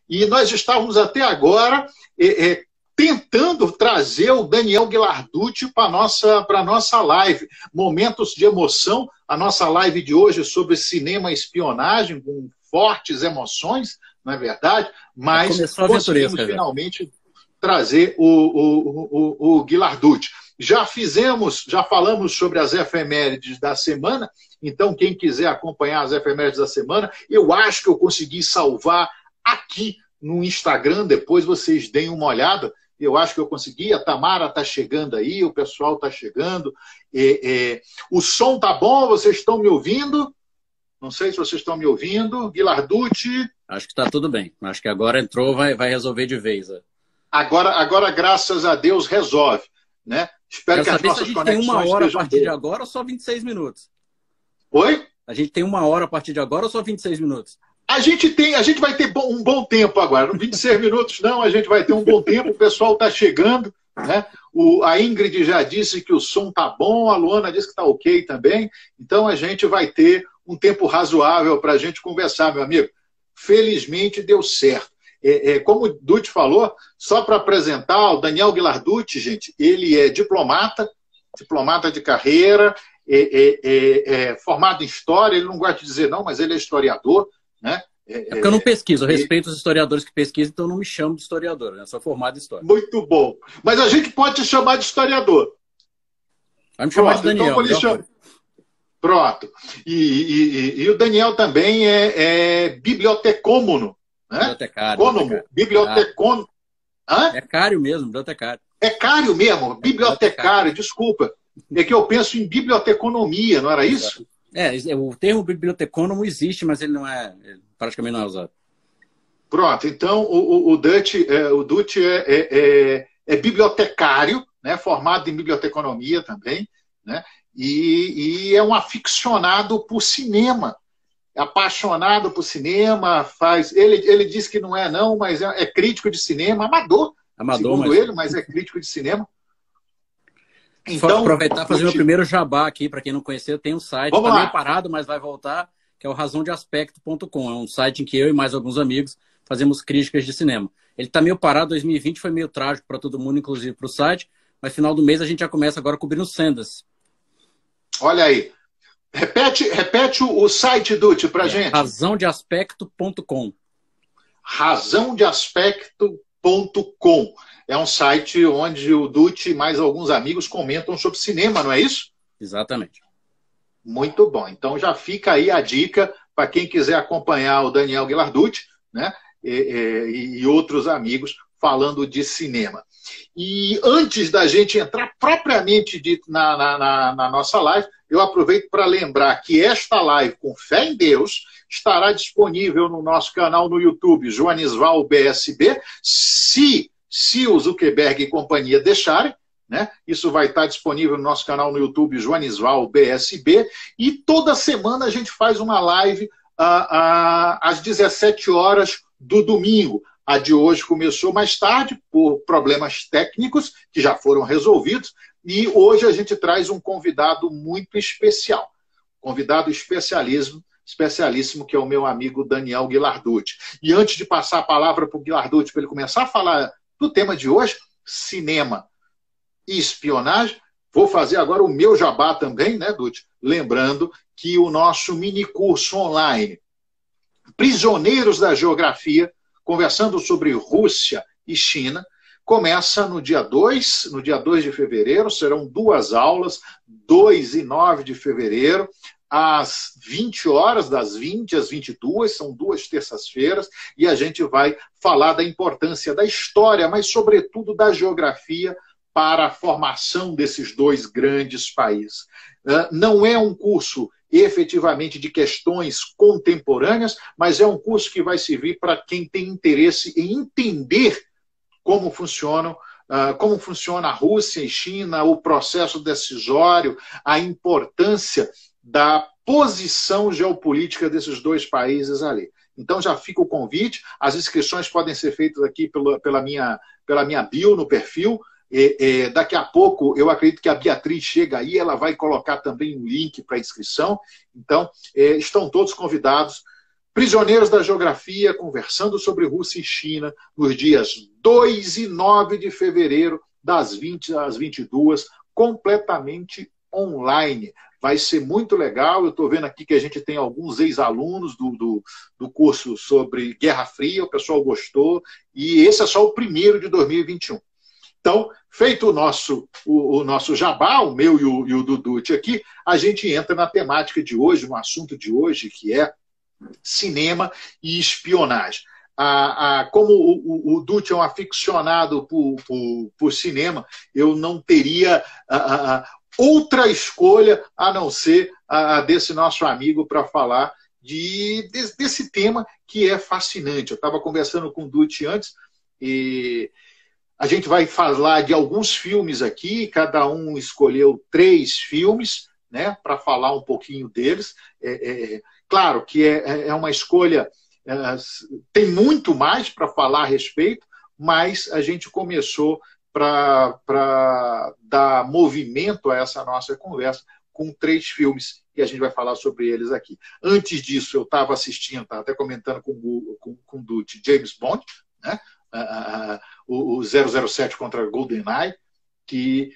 E nós estávamos até agora tentando trazer o Daniel Ghilarducci para a nossa live. Momentos de emoção. A nossa live de hoje é sobre cinema e espionagem, com fortes emoções, não é verdade? Mas conseguimos finalmente trazer o Ghilarducci. Já falamos sobre as efemérides da semana, então quem quiser acompanhar as efemérides da semana, eu acho que eu consegui salvar aqui no Instagram, depois vocês deem uma olhada, eu acho que eu consegui, a Tamara está chegando aí, o pessoal está chegando, o som tá bom, vocês estão me ouvindo? Não sei se vocês estão me ouvindo, Ghilarducci. Acho que está tudo bem, acho que agora entrou, vai resolver de vez. Agora, graças a Deus, resolve, né? Espero que as nossas conexões tem 1 hora a partir boas. de agora ou só 26 minutos? Oi? A gente tem 1 hora a partir de agora ou só 26 minutos? A gente vai ter um bom tempo agora. Não 26 minutos, não, a gente vai ter um bom tempo. O pessoal está chegando, né? A Ingrid já disse que o som tá bom, a Luana disse que está ok também. Então a gente vai ter um tempo razoável para a gente conversar, meu amigo. Felizmente deu certo. Como o Dutti falou, só para apresentar, o Daniel Ghilarducci, gente, ele é diplomata de carreira, formado em história, ele não gosta de dizer não, mas ele é historiador, né? Porque eu não pesquiso, eu respeito os historiadores que pesquisam, então eu não me chamo de historiador, né? Eu sou formado em história. Muito bom. Mas a gente pode te chamar de historiador. Vai me chamar de Daniel. Então, pronto. E o Daniel também é bibliotecômono. Né? Bibliotecônomo. É cário mesmo, bibliotecário. É cário mesmo, bibliotecário, desculpa. É que eu penso em biblioteconomia, não era isso? O termo bibliotecônomo existe, mas ele praticamente não é usado. Pronto, então o Dutti é bibliotecário, né? Formado em biblioteconomia também, né? E é um aficionado por cinema. Apaixonado por cinema, ele diz que não é não, mas é crítico de cinema, amador segundo ele, mas é crítico de cinema. Então, aproveitar e fazer meu primeiro jabá aqui, para quem não conheceu, tem um site, está meio parado, mas vai voltar, que é o razãodeaspecto.com. É um site em que eu e mais alguns amigos fazemos críticas de cinema. Ele está meio parado, 2020 foi meio trágico para todo mundo, inclusive para o site, mas final do mês a gente já começa agora cobrindo Sanders. Olha aí. Repete o site, Dutti, para gente. Razãodeaspecto.com. Razãodeaspecto.com. É um site onde o Dutti e mais alguns amigos comentam sobre cinema, não é isso? Exatamente. Muito bom. Então já fica aí a dica para quem quiser acompanhar o Daniel Ghilarducci, né? E outros amigos falando de cinema. E antes da gente entrar propriamente dito na nossa live, eu aproveito para lembrar que esta live com fé em Deus estará disponível no nosso canal no YouTube, Joanisval BSB, se o Zuckerberg e companhia deixarem, né? Isso vai estar disponível no nosso canal no YouTube, Joanisval BSB, e toda semana a gente faz uma live às 17 horas do domingo. A de hoje começou mais tarde, por problemas técnicos que já foram resolvidos, e hoje a gente traz um convidado muito especial, convidado especialíssimo, que é o meu amigo Daniel Ghilarducci. E antes de passar a palavra para o Ghilarducci, para ele começar a falar do tema de hoje, cinema e espionagem, vou fazer agora o meu jabá também, né, Dutti? Lembrando que o nosso mini curso online, Prisioneiros da Geografia, conversando sobre Rússia e China, começa no dia 2 de fevereiro, serão 2 aulas, 2 e 9 de fevereiro, às 20 horas, das 20 às 22, são 2 terças-feiras, e a gente vai falar da importância da história, mas sobretudo da geografia para a formação desses 2 grandes países. Não é um curso efetivamente de questões contemporâneas, mas é um curso que vai servir para quem tem interesse em entender como funciona a Rússia e China, o processo decisório, a importância da posição geopolítica desses 2 países ali. Então já fica o convite, as inscrições podem ser feitas aqui pela minha bio no perfil. Daqui a pouco, eu acredito que a Beatriz chega aí, ela vai colocar também um link para inscrição. Então, estão todos convidados Prisioneiros da Geografia, conversando sobre Rússia e China, nos dias 2 e 9 de fevereiro, das 20 às 22, completamente online. Vai ser muito legal. Eu estou vendo aqui que a gente tem alguns ex-alunos do curso sobre Guerra Fria, o pessoal gostou, e esse é só o primeiro de 2021. Então, feito o nosso jabá, o meu e o do Dutti aqui, a gente entra na temática de hoje, no assunto de hoje, que é cinema e espionagem. Como o Dutti é um aficionado por cinema, eu não teria outra escolha a não ser a desse nosso amigo para falar desse tema que é fascinante. Eu estava conversando com o Dutti antes e a gente vai falar de alguns filmes aqui, cada um escolheu 3 filmes, né, para falar um pouquinho deles. Claro que é uma escolha, tem muito mais para falar a respeito, mas a gente começou para dar movimento a essa nossa conversa com 3 filmes e a gente vai falar sobre eles aqui. Antes disso, eu estava assistindo, estava até comentando com o Dutti, James Bond, né? O 007 contra GoldenEye, que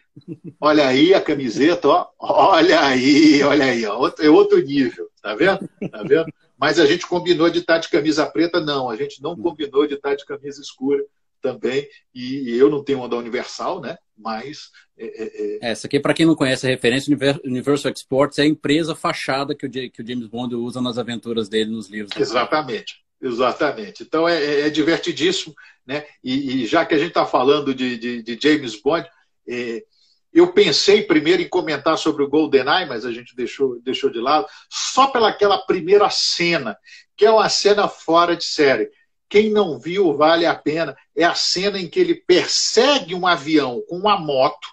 olha aí a camiseta, ó, olha aí, ó, é outro nível, tá vendo? Tá vendo? Mas a gente combinou de estar de camisa preta, não, a gente não combinou de estar de camisa escura também, e eu não tenho uma da Universal, né? Mas essa aqui, para quem não conhece a referência, Universal Exports é a empresa fachada que o James Bond usa nas aventuras dele nos livros. Exatamente. Exatamente. Então é divertidíssimo, né? E já que a gente está falando de James Bond, eu pensei primeiro em comentar sobre o GoldenEye, mas a gente deixou de lado, só pelaquela primeira cena, que é uma cena fora de série. Quem não viu, vale a pena. É a cena em que ele persegue um avião com uma moto,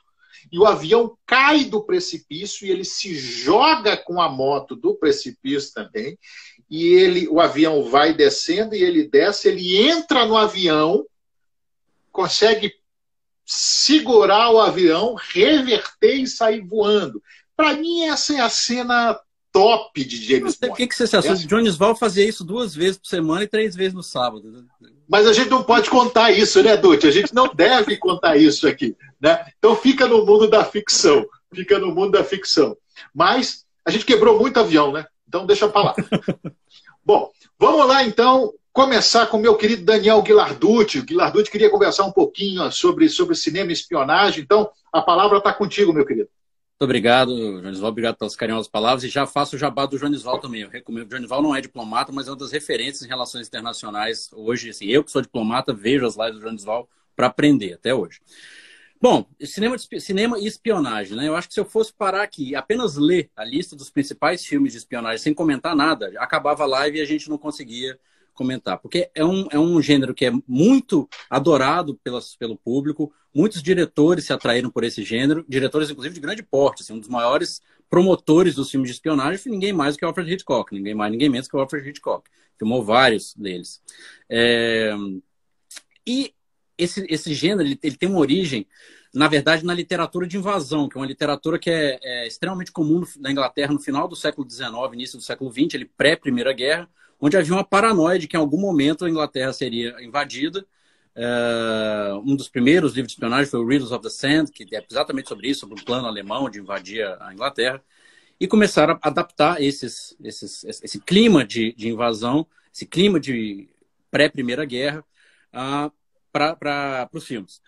e o avião cai do precipício e ele se joga com a moto do precipício também. E o avião vai descendo e ele desce, ele entra no avião, consegue segurar o avião, reverter e sair voando. Para mim, essa é a cena top de James Bond. Por que você se assusta? Jones Val fazia isso 2 vezes por semana e 3 vezes no sábado. Mas a gente não pode contar isso, né, Dutti? A gente não deve contar isso aqui, né? Então fica no mundo da ficção. Fica no mundo da ficção. Mas a gente quebrou muito avião, né? Então deixa para lá. Bom, vamos lá então começar com o meu querido Daniel Ghilarducci. O Ghilarducci queria conversar um pouquinho sobre cinema e espionagem. Então a palavra está contigo, meu querido. Muito obrigado, Jonisval. Obrigado pelas carinhosas palavras. E já faço o jabá do Jonisval também. Eu recomendo. O Jonisval não é diplomata, mas é uma das referências em relações internacionais. Hoje, assim, eu que sou diplomata, vejo as lives do Jonisval para aprender, até hoje. Bom, cinema e espionagem, né? Eu acho que se eu fosse parar aqui e apenas ler a lista dos principais filmes de espionagem sem comentar nada, acabava a live e a gente não conseguia comentar. Porque é um gênero que é muito adorado pelo público. Muitos diretores se atraíram por esse gênero, diretores, inclusive, de grande porte. Assim, um dos maiores promotores dos filmes de espionagem foi ninguém mais do que Alfred Hitchcock. Ninguém mais, ninguém menos que o Alfred Hitchcock. Filmou vários deles. E esse gênero ele tem uma origem, na verdade, na literatura de invasão, que é uma literatura que é extremamente comum na Inglaterra no final do século XIX, início do século XX, ele pré-Primeira Guerra, onde havia uma paranoia de que em algum momento a Inglaterra seria invadida. Um dos primeiros livros de espionagem foi o Riddles of the Sand, que é exatamente sobre isso, sobre um plano alemão de invadir a Inglaterra, e começaram a adaptar esse clima de invasão, esse clima de pré-Primeira Guerra, para os filmes.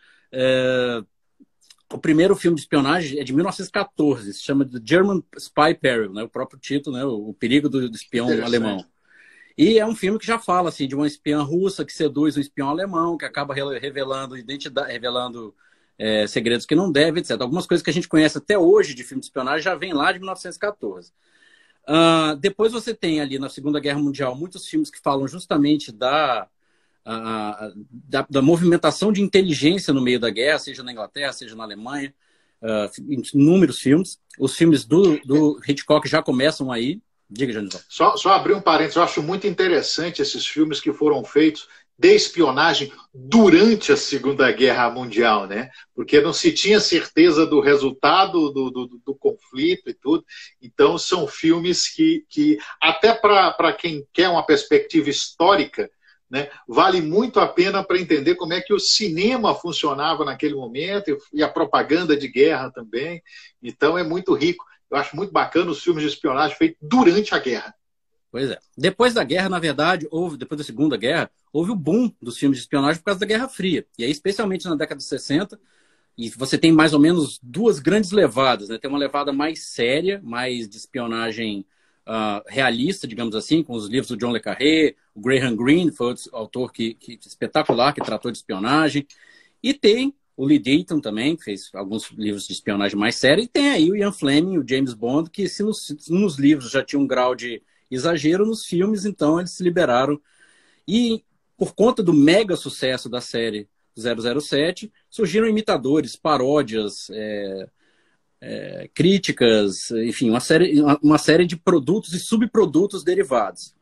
O primeiro filme de espionagem é de 1914, se chama The German Spy Peril, né? O próprio título, né? O perigo do espião alemão. E é um filme que já fala assim, de uma espiã russa que seduz um espião alemão, que acaba revelando identidade, revelando segredos que não deve, etc. Algumas coisas que a gente conhece até hoje de filme de espionagem já vem lá de 1914. Depois você tem ali na Segunda Guerra Mundial muitos filmes que falam justamente da movimentação de inteligência no meio da guerra, seja na Inglaterra, seja na Alemanha, inúmeros filmes. Os filmes do Hitchcock já começam aí. Diga, Jonisval. Só abrir um parênteses, eu acho muito interessante esses filmes que foram feitos de espionagem durante a Segunda Guerra Mundial, né? Porque não se tinha certeza do resultado do conflito e tudo. Então, são filmes que até para quem quer uma perspectiva histórica, né, vale muito a pena para entender como é que o cinema funcionava naquele momento e a propaganda de guerra também. Então, é muito rico. Eu acho muito bacana os filmes de espionagem feitos durante a guerra. Pois é. Depois da guerra, na verdade, depois da Segunda Guerra, houve o boom dos filmes de espionagem por causa da Guerra Fria. E aí, especialmente na década de 60, e você tem mais ou menos duas grandes levadas, né? Tem uma levada mais séria, mais de espionagem realista, digamos assim, com os livros do John le Carré, o Graham Greene foi outro autor que espetacular, que tratou de espionagem. E tem o Lee Dayton também, que fez alguns livros de espionagem mais sérios. E tem aí o Ian Fleming, o James Bond, que se nos livros já tinha um grau de exagero, nos filmes, então, eles se liberaram. E por conta do mega sucesso da série 007, surgiram imitadores, paródias, críticas, enfim, uma série de produtos e subprodutos derivados.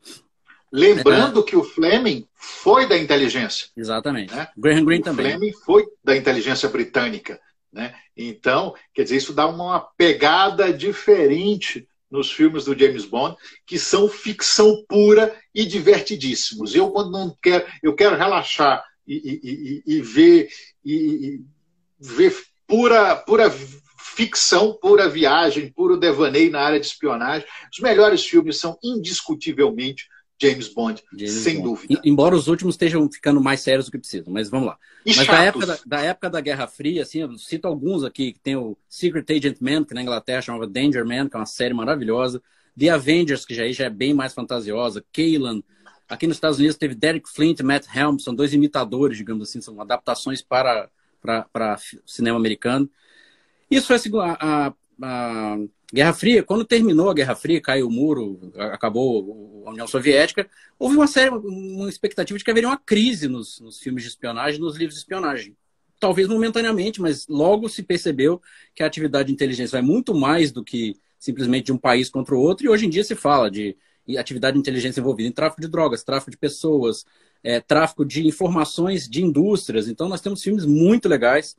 Lembrando que o Fleming foi da inteligência. Exatamente. Né? Graham Greene também. O Fleming foi da inteligência britânica. Né? Então, quer dizer, isso dá uma pegada diferente nos filmes do James Bond, que são ficção pura e divertidíssimos. Eu, quando não quero, eu quero relaxar e ver pura ficção, pura viagem, puro devaneio na área de espionagem. Os melhores filmes são indiscutivelmente James Bond, sem dúvida. Embora os últimos estejam ficando mais sérios do que precisam, mas vamos lá. E mas da época da Guerra Fria, assim, eu cito alguns aqui, que tem o Secret Agent Man, que na Inglaterra chamava Danger Man, que é uma série maravilhosa. The Avengers, que já é bem mais fantasiosa. Kaylan. Aqui nos Estados Unidos teve Derek Flint e Matt Helm, são dois imitadores, digamos assim, são adaptações para cinema americano. Isso foi a Guerra Fria. Quando terminou a Guerra Fria, caiu o muro, acabou a União Soviética, houve uma expectativa de que haveria uma crise nos filmes de espionagem, nos livros de espionagem. Talvez momentaneamente, mas logo se percebeu que a atividade de inteligência vai muito mais do que simplesmente de um país contra o outro, e hoje em dia se fala de atividade de inteligência envolvida em tráfico de drogas, tráfico de pessoas, tráfico de informações de indústrias. Então nós temos filmes muito legais,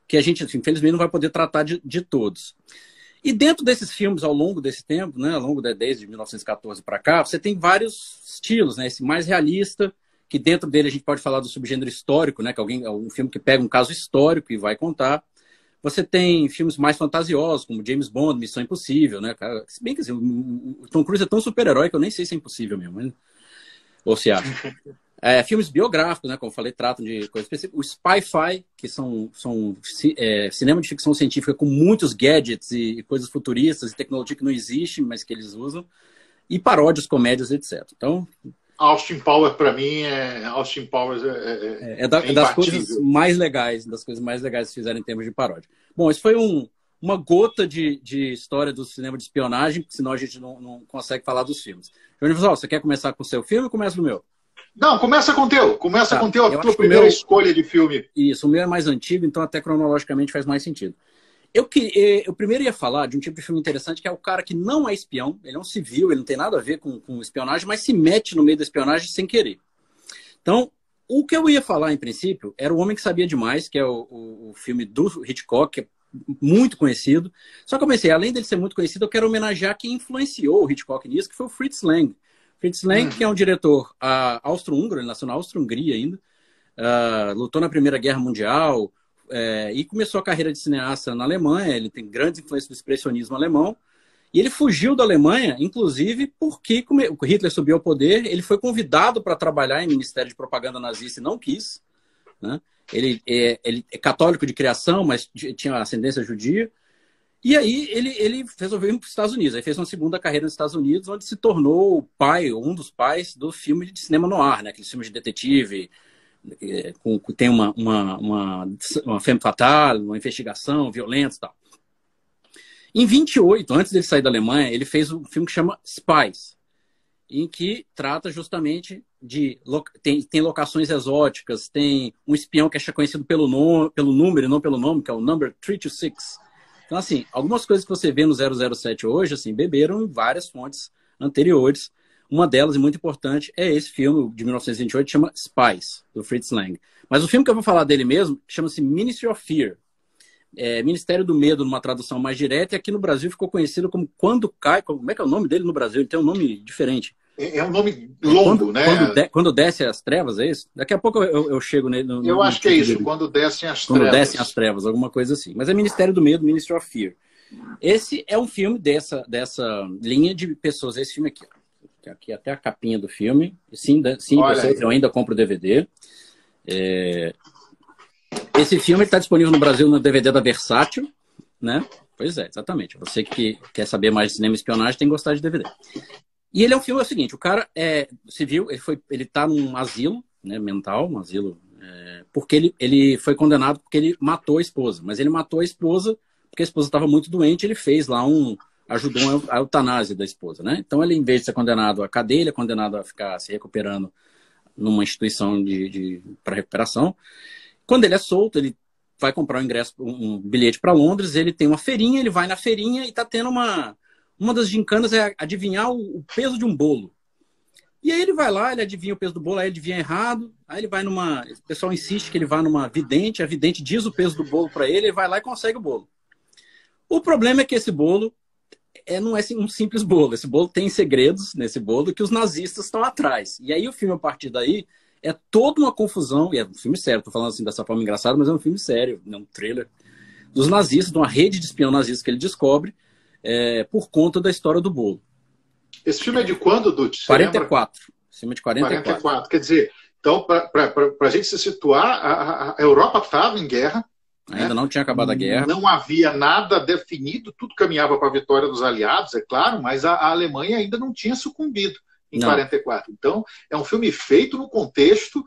que a gente, infelizmente, não vai poder tratar de todos. E dentro desses filmes, ao longo desse tempo, né, desde 1914 para cá, você tem vários estilos, né? Esse mais realista, que dentro dele a gente pode falar do subgênero histórico, né, que é um filme que pega um caso histórico e vai contar. Você tem filmes mais fantasiosos, como James Bond, Missão Impossível, né, cara? Se bem que assim, o Tom Cruise é tão super-herói que eu nem sei se é impossível mesmo, né? Ou se acha. Filmes biográficos, né, como eu falei, tratam de coisas específicas. O Spy-Fi, que são cinema de ficção científica com muitos gadgets e coisas futuristas e tecnologia que não existe, mas que eles usam. E paródias, comédias, etc. Então, Austin Powers, para mim, Austin Powers das coisas mais legais, que fizeram em termos de paródia. Bom, isso foi uma gota de história do cinema de espionagem, senão a gente não consegue falar dos filmes. Johnny, você quer começar com o seu filme ou começa no meu? Não, começa com o teu. Começa com o teu, a tua primeira escolha de filme. Isso, o meu é mais antigo, então até cronologicamente faz mais sentido. Eu primeiro ia falar de um tipo de filme interessante, que é o cara que não é espião, ele é um civil, ele não tem nada a ver com espionagem, mas se mete no meio da espionagem sem querer. Então, o que eu ia falar, em princípio, era O Homem que Sabia Demais, que é o filme do Hitchcock, que é muito conhecido. Só que eu pensei, além dele ser muito conhecido, eu quero homenagear quem influenciou o Hitchcock nisso, que foi o Fritz Lang. Fritz Lang, que é um diretor austro-húngaro, ele nasceu na Áustria-Hungria ainda, lutou na Primeira Guerra Mundial, e começou a carreira de cineasta na Alemanha. Ele tem grandes influências do expressionismo alemão, e ele fugiu da Alemanha, inclusive porque o Hitler subiu ao poder, ele foi convidado para trabalhar em Ministério de Propaganda nazista e não quis, né? Ele é católico de criação, mas tinha ascendência judia. E aí ele resolveu ir para os Estados Unidos. Aí fez uma segunda carreira nos Estados Unidos, onde se tornou o pai, um dos pais do filme de cinema noir, né? Aqueles filmes de detetive, tem uma femme fatale, uma investigação violenta e tal. Em 28, antes dele sair da Alemanha, ele fez um filme que chama Spies, em que trata justamente de... Tem locações exóticas, tem um espião que é conhecido pelo número e não pelo nome, que é o Number 326. Então, assim, algumas coisas que você vê no 007 hoje, assim, beberam em várias fontes anteriores. Uma delas, e muito importante, é esse filme de 1928, que chama Spies, do Fritz Lang. Mas o filme que eu vou falar dele mesmo chama-se Ministry of Fear. Ministério do Medo, numa tradução mais direta, e aqui no Brasil ficou conhecido como Quando Cai... Como é que é o nome dele no Brasil? Ele tem um nome diferente. É um nome longo, né? Quando desce as trevas, é isso? Daqui a pouco eu chego nele. Eu acho que é isso, Quando Descem as Trevas. Quando Descem as Trevas, alguma coisa assim. Mas é Ministério do Medo, Ministry of Fear. Esse é um filme dessa linha de pessoas. Esse filme aqui, ó. Aqui até a capinha do filme. Sim, eu ainda compro o DVD. Esse filme está disponível no Brasil no DVD da Versátil, né? Pois é, exatamente. Você que quer saber mais de cinema e espionagem tem que gostar de DVD. E ele é um filme, é o seguinte, o cara é civil, ele está num asilo, né, mental, um asilo, porque ele foi condenado porque ele matou a esposa. Mas ele matou a esposa porque a esposa estava muito doente, ele fez lá ajudou a eutanásia da esposa, né? Então ele, em vez de ser condenado à cadeia, ele é condenado a ficar se recuperando numa instituição para recuperação. Quando ele é solto, ele vai comprar um bilhete para Londres, ele tem uma feirinha, ele vai na feirinha e está tendo uma das gincanas é adivinhar o peso de um bolo. E aí ele vai lá, ele adivinha o peso do bolo, aí ele adivinha errado, aí ele vai o pessoal insiste que ele vá numa vidente, a vidente diz o peso do bolo para ele vai lá e consegue o bolo. O problema é que esse bolo não é um simples bolo. Esse bolo tem segredos nesse bolo que os nazistas estão atrás. E aí o filme, a partir daí, é toda uma confusão, e é um filme sério, estou falando assim dessa forma engraçada, mas é um filme sério, é um thriller, dos nazistas, de uma rede de espião nazista que ele descobre por conta da história do bolo. Esse filme é de quando, Dutti? 44. Filme de 44. Quer dizer, então, para a gente se situar, a Europa estava em guerra. Ainda não tinha acabado a guerra. Não havia nada definido, tudo caminhava para a vitória dos aliados, é claro, mas a Alemanha ainda não tinha sucumbido em 44. Então, é um filme feito no contexto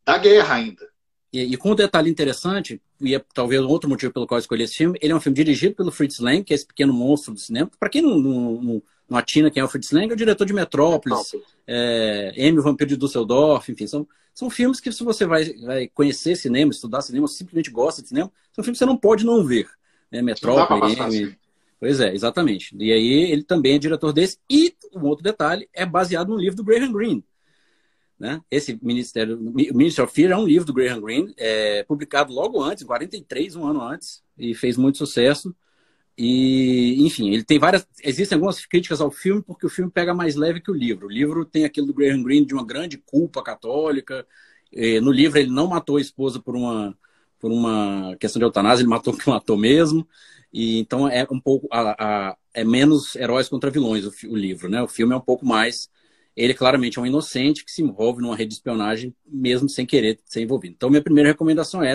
da guerra ainda. E com um detalhe interessante, e é talvez um outro motivo pelo qual eu escolhi esse filme, ele é um filme dirigido pelo Fritz Lang, que é esse pequeno monstro do cinema. Para quem não atina quem é o Fritz Lang, é o diretor de Metrópolis, M, o Vampiro de Düsseldorf, enfim, são filmes que, se você vai conhecer cinema, estudar cinema, simplesmente gosta de cinema, são filmes que você não pode não ver. Metrópolis, M. Pois é, exatamente. E aí ele também é diretor desse. E um outro detalhe, é baseado no livro do Graham Greene. Né? Esse Ministry of Fear é um livro do Graham Greene, publicado logo antes, em 43, um ano antes, e fez muito sucesso. E, enfim, ele tem existem algumas críticas ao filme, porque o filme pega mais leve que o livro. O livro tem aquilo do Graham Greene de uma grande culpa católica. No livro ele não matou a esposa por uma questão de eutanásia, ele matou o que matou mesmo. E então é um pouco é menos heróis contra vilões o livro, né? O filme é um pouco mais. Ele claramente é um inocente que se envolve numa rede de espionagem, mesmo sem querer ser envolvido. Então, minha primeira recomendação é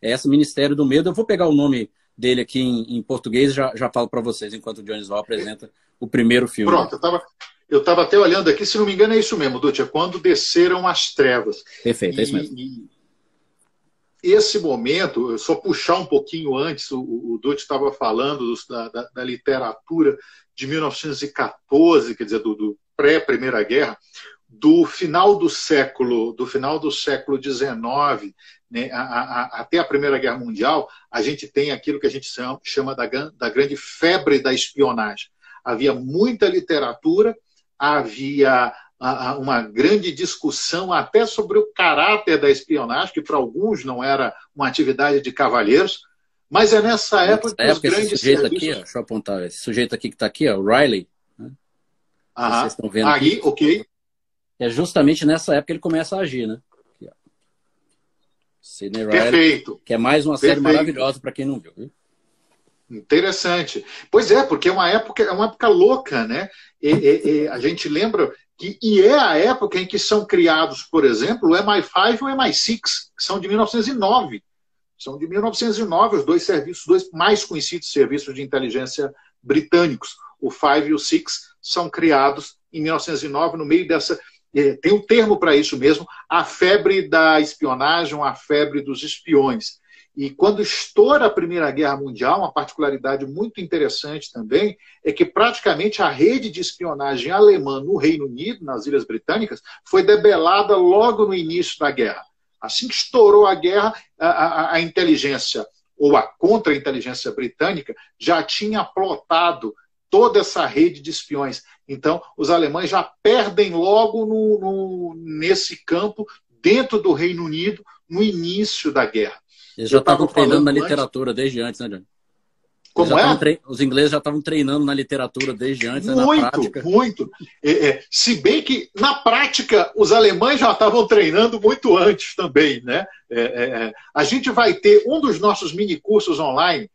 essa, Ministério do Medo. Eu vou pegar o nome dele aqui em português e já falo para vocês, enquanto o Jones Val apresenta o primeiro filme. Pronto, eu estava até olhando aqui, se não me engano é isso mesmo, Dutti, é Quando Desceram as Trevas. Perfeito, é isso mesmo. Esse momento, só puxar um pouquinho antes, o Dutti estava falando da literatura de 1914, quer dizer, do pré-Primeira Guerra, do final do século XIX, né, até a Primeira Guerra Mundial, a gente tem aquilo que a gente chama da grande febre da espionagem. Havia muita literatura, havia uma grande discussão até sobre o caráter da espionagem, que para alguns não era uma atividade de cavalheiros, mas é nessa época que os grandes serviços... Aqui, ó, deixa eu apontar, esse sujeito aqui que está aqui, ó, o Riley, né? Vocês estão vendo aí, aqui. ok. É justamente nessa época que ele começa a agir, né? Aqui, ó. Sidney Riley, perfeito. Que é mais uma série maravilhosa para quem não viu. Viu? Interessante. Pois é, porque é uma época louca, né? A gente lembra que é a época em que são criados, por exemplo, o MI5 e o MI6, que são de 1909. São de 1909 os dois mais conhecidos serviços de inteligência britânicos. O 5 e o 6 são criados em 1909, no meio dessa... Tem um termo para isso mesmo, a febre da espionagem, a febre dos espiões. E quando estoura a Primeira Guerra Mundial, uma particularidade muito interessante também, é que praticamente a rede de espionagem alemã no Reino Unido, nas Ilhas Britânicas, foi debelada logo no início da guerra. Assim que estourou a guerra, a inteligência, ou a contra-inteligência britânica, já tinha plotado toda essa rede de espiões. Então, os alemães já perdem logo nesse campo, dentro do Reino Unido, no início da guerra. Eles já estavam treinando na literatura desde antes, né, Johnny? Como é? Os ingleses já estavam treinando na literatura desde antes, muito, na prática. Muito. Se bem que, na prática, os alemães já estavam treinando muito antes também, né? A gente vai ter um dos nossos minicursos online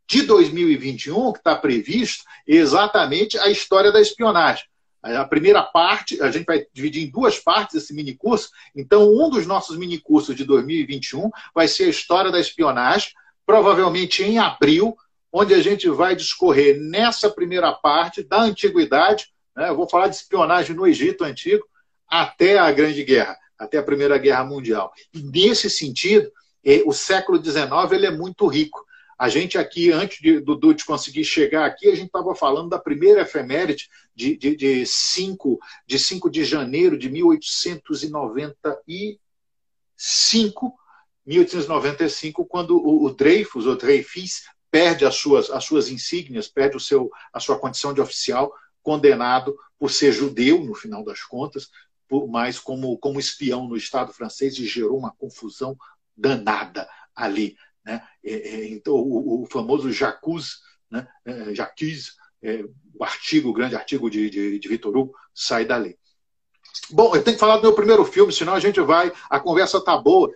de 2021, que está previsto, exatamente a história da espionagem. A primeira parte, a gente vai dividir em duas partes esse minicurso. Então, um dos nossos minicursos de 2021 vai ser a história da espionagem, provavelmente em abril, onde a gente vai discorrer nessa primeira parte da antiguidade, né? Eu vou falar de espionagem no Egito Antigo, até a Grande Guerra, até a Primeira Guerra Mundial. E nesse sentido, o século XIX ele é muito rico. A gente aqui, antes do Dutti conseguir chegar aqui, a gente estava falando da primeira efeméride de 5 de janeiro de 1895, quando o Dreyfus, ou Dreyfus, perde as suas insígnias, perde a sua condição de oficial, condenado por ser judeu, no final das contas, mas como espião no Estado francês, e gerou uma confusão danada ali, né? Então, o famoso Jacques, né? O grande artigo de Victor Hugo, sai dali. Bom, eu tenho que falar do meu primeiro filme, senão a conversa tá boa.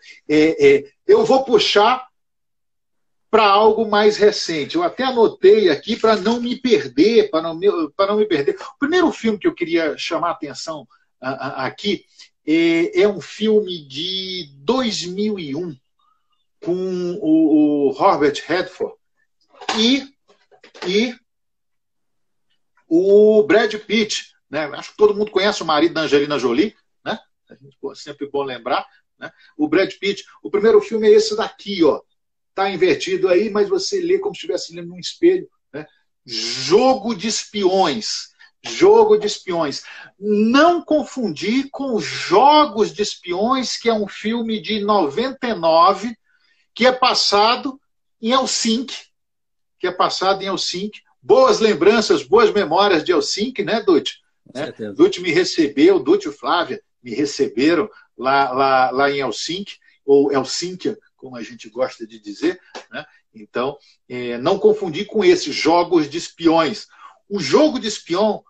Eu vou puxar para algo mais recente. Eu até anotei aqui para não me perder, O primeiro filme que eu queria chamar a atenção aqui é um filme de 2001 com o Robert Redford e o Brad Pitt, né? Acho que todo mundo conhece o marido da Angelina Jolie, né? Sempre bom lembrar, né? O Brad Pitt. O primeiro filme é esse daqui, ó. Está invertido aí, mas você lê como se estivesse lendo num espelho, né? Jogo de Espiões. Jogo de Espiões. Não confundir com Jogos de Espiões, que é um filme de 99, que é passado em Helsinki. Boas lembranças, boas memórias de Helsinki, né, Dutti? Dutti me recebeu, Dutti e Flávia me receberam lá em Helsinki, ou Helsínquia, como a gente gosta de dizer, né? Então, não confundir com esses Jogos de Espiões. O jogo de espião,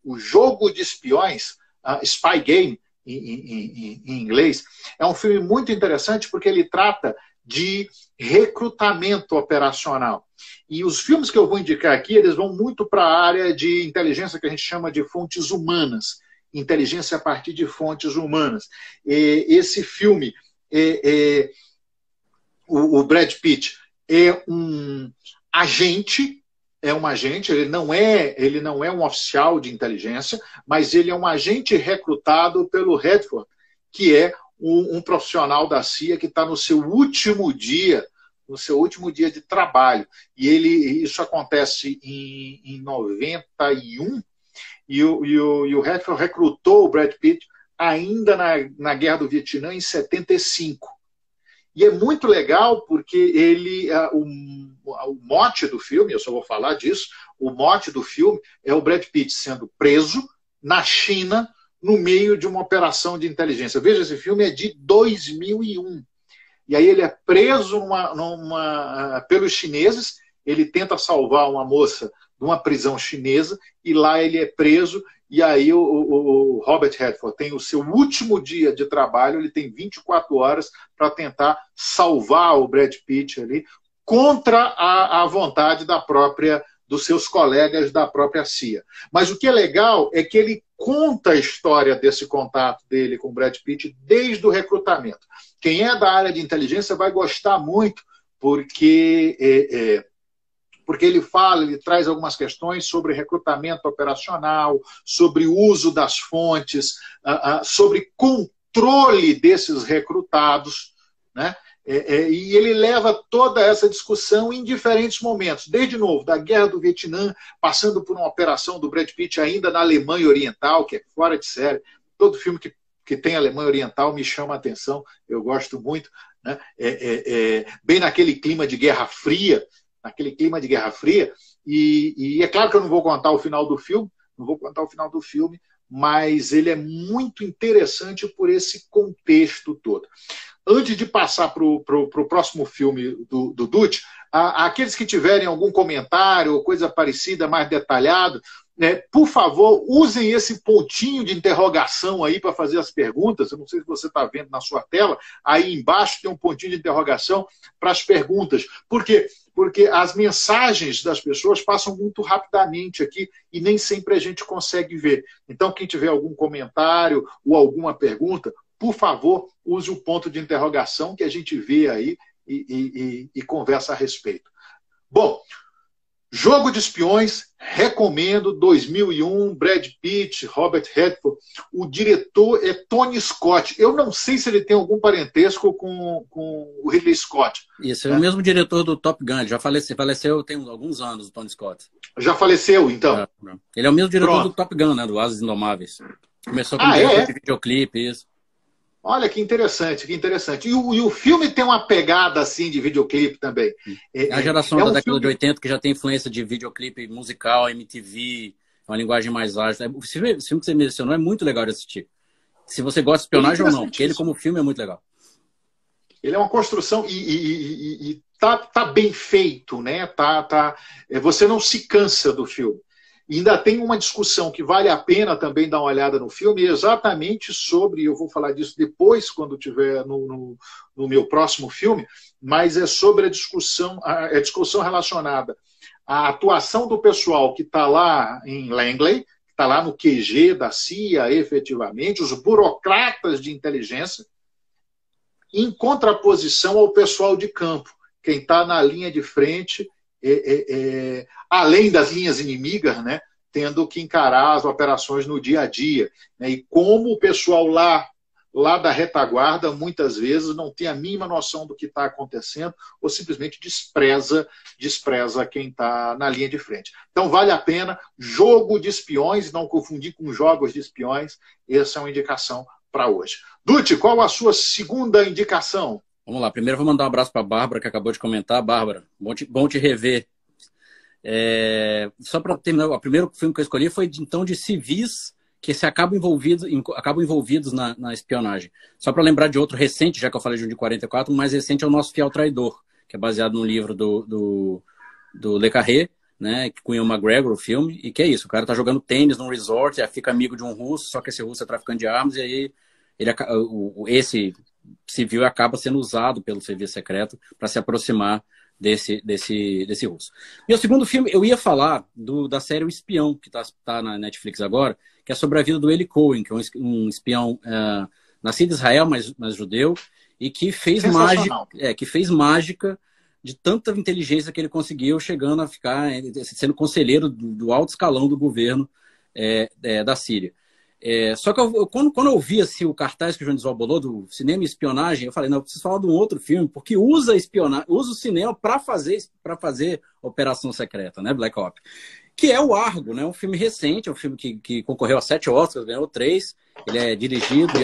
o jogo de espiões, Spy Game em inglês, é um filme muito interessante porque ele trata de recrutamento operacional. E os filmes que eu vou indicar aqui, eles vão muito para a área de inteligência que a gente chama de fontes humanas. Inteligência a partir de fontes humanas. Esse filme, o Brad Pitt é um agente, ele não é um oficial de inteligência, mas ele é um agente recrutado pelo Redford, que é um profissional da CIA que está no seu último dia de trabalho. E isso acontece em 91, e o Redford recrutou o Brad Pitt ainda na Guerra do Vietnã, em 75. E é muito legal porque o mote do filme, eu só vou falar disso, o mote do filme é o Brad Pitt sendo preso na China no meio de uma operação de inteligência. Veja, esse filme é de 2001. E aí ele é preso pelos chineses, ele tenta salvar uma moça de uma prisão chinesa, e lá ele é preso, e aí o Robert Redford tem o seu último dia de trabalho, ele tem 24 horas para tentar salvar o Brad Pitt ali, contra a vontade dos seus colegas da própria CIA. Mas o que é legal é que ele conta a história desse contato dele com o Brad Pitt desde o recrutamento. Quem é da área de inteligência vai gostar muito, porque ele traz algumas questões sobre recrutamento operacional, sobre uso das fontes, sobre controle desses recrutados, né? E ele leva toda essa discussão em diferentes momentos, desde novo, da Guerra do Vietnã, passando por uma operação do Brad Pitt ainda na Alemanha Oriental, que é fora de série. Todo filme que tem Alemanha Oriental me chama a atenção, eu gosto muito, né? Bem naquele clima de Guerra Fria, naquele clima de Guerra Fria. E é claro que eu não vou contar o final do filme, mas ele é muito interessante por esse contexto todo. Antes de passar para o próximo filme do Dutti, aqueles que tiverem algum comentário ou coisa parecida, mais detalhado, né, por favor, usem esse pontinho de interrogação aí para fazer as perguntas. Eu não sei se você está vendo na sua tela, aí embaixo tem um pontinho de interrogação para as perguntas. Por quê? Porque as mensagens das pessoas passam muito rapidamente aqui e nem sempre a gente consegue ver. Então, quem tiver algum comentário ou alguma pergunta, por favor, use o ponto de interrogação que a gente vê aí e conversa a respeito. Bom, Jogo de Espiões, recomendo, 2001, Brad Pitt, Robert Redford. O diretor é Tony Scott. Eu não sei se ele tem algum parentesco com o Ridley Scott. Isso, é o mesmo diretor do Top Gun. Já faleceu tem alguns anos, o Tony Scott. Já faleceu, então? Ele é o mesmo diretor do Top Gun, né, do Asas Indomáveis. Começou como diretor de videoclipe, isso. Olha, que interessante, que interessante. E o filme tem uma pegada assim de videoclipe também. É a geração da década de 80 que já tem influência de videoclipe musical, MTV, uma linguagem mais ágil. O filme que você mencionou é muito legal de assistir. Se você gosta de espionagem ou não, porque ele como filme é muito legal. Ele é uma construção e tá bem feito, né? Você não se cansa do filme. E ainda tem uma discussão que vale a pena também dar uma olhada no filme, exatamente sobre, eu vou falar disso depois, quando tiver no meu próximo filme, mas é sobre a discussão relacionada à atuação do pessoal que está lá em Langley, que está lá no QG da CIA, efetivamente, os burocratas de inteligência, em contraposição ao pessoal de campo, quem está na linha de frente, além das linhas inimigas, né, tendo que encarar as operações no dia a dia. Né, e como o pessoal lá da retaguarda, muitas vezes, não tem a mínima noção do que está acontecendo ou simplesmente despreza quem está na linha de frente. Então, vale a pena. Jogo de Espiões, não confundir com Jogos de Espiões, essa é uma indicação para hoje. Dutti, qual a sua segunda indicação? Vamos lá, primeiro vou mandar um abraço para a Bárbara, que acabou de comentar. Bárbara, bom te rever. Só para terminar, o primeiro filme que eu escolhi foi então de civis que se acabam envolvidos na espionagem. Só para lembrar de outro recente, já que eu falei de um de 44, o mais recente é o Nosso Fiel Traidor, que é baseado no livro do Le Carré, né, com o Ian McGregor, o filme, e que é isso, o cara tá jogando tênis num resort, fica amigo de um russo, só que esse russo é traficante de armas, e aí esse civil acaba sendo usado pelo serviço secreto para se aproximar desse russo. Meu segundo filme, eu ia falar da série O Espião, que tá na Netflix agora, que é sobre a vida do Eli Cohen, que é um espião nascido em Israel, mas judeu, e que fez mágica de tanta inteligência que ele conseguiu, chegando a ficar sendo conselheiro do alto escalão do governo da Síria. Só que quando eu vi assim, o cartaz que o João Desval bolou do cinema e espionagem, eu falei, não, eu preciso falar de um outro filme, porque usa o cinema para fazer Operação Secreta, né, Black Ops, que é o Argo, né, um filme recente, é um filme que concorreu a 7 Oscars, ganhou 3, ele é dirigido e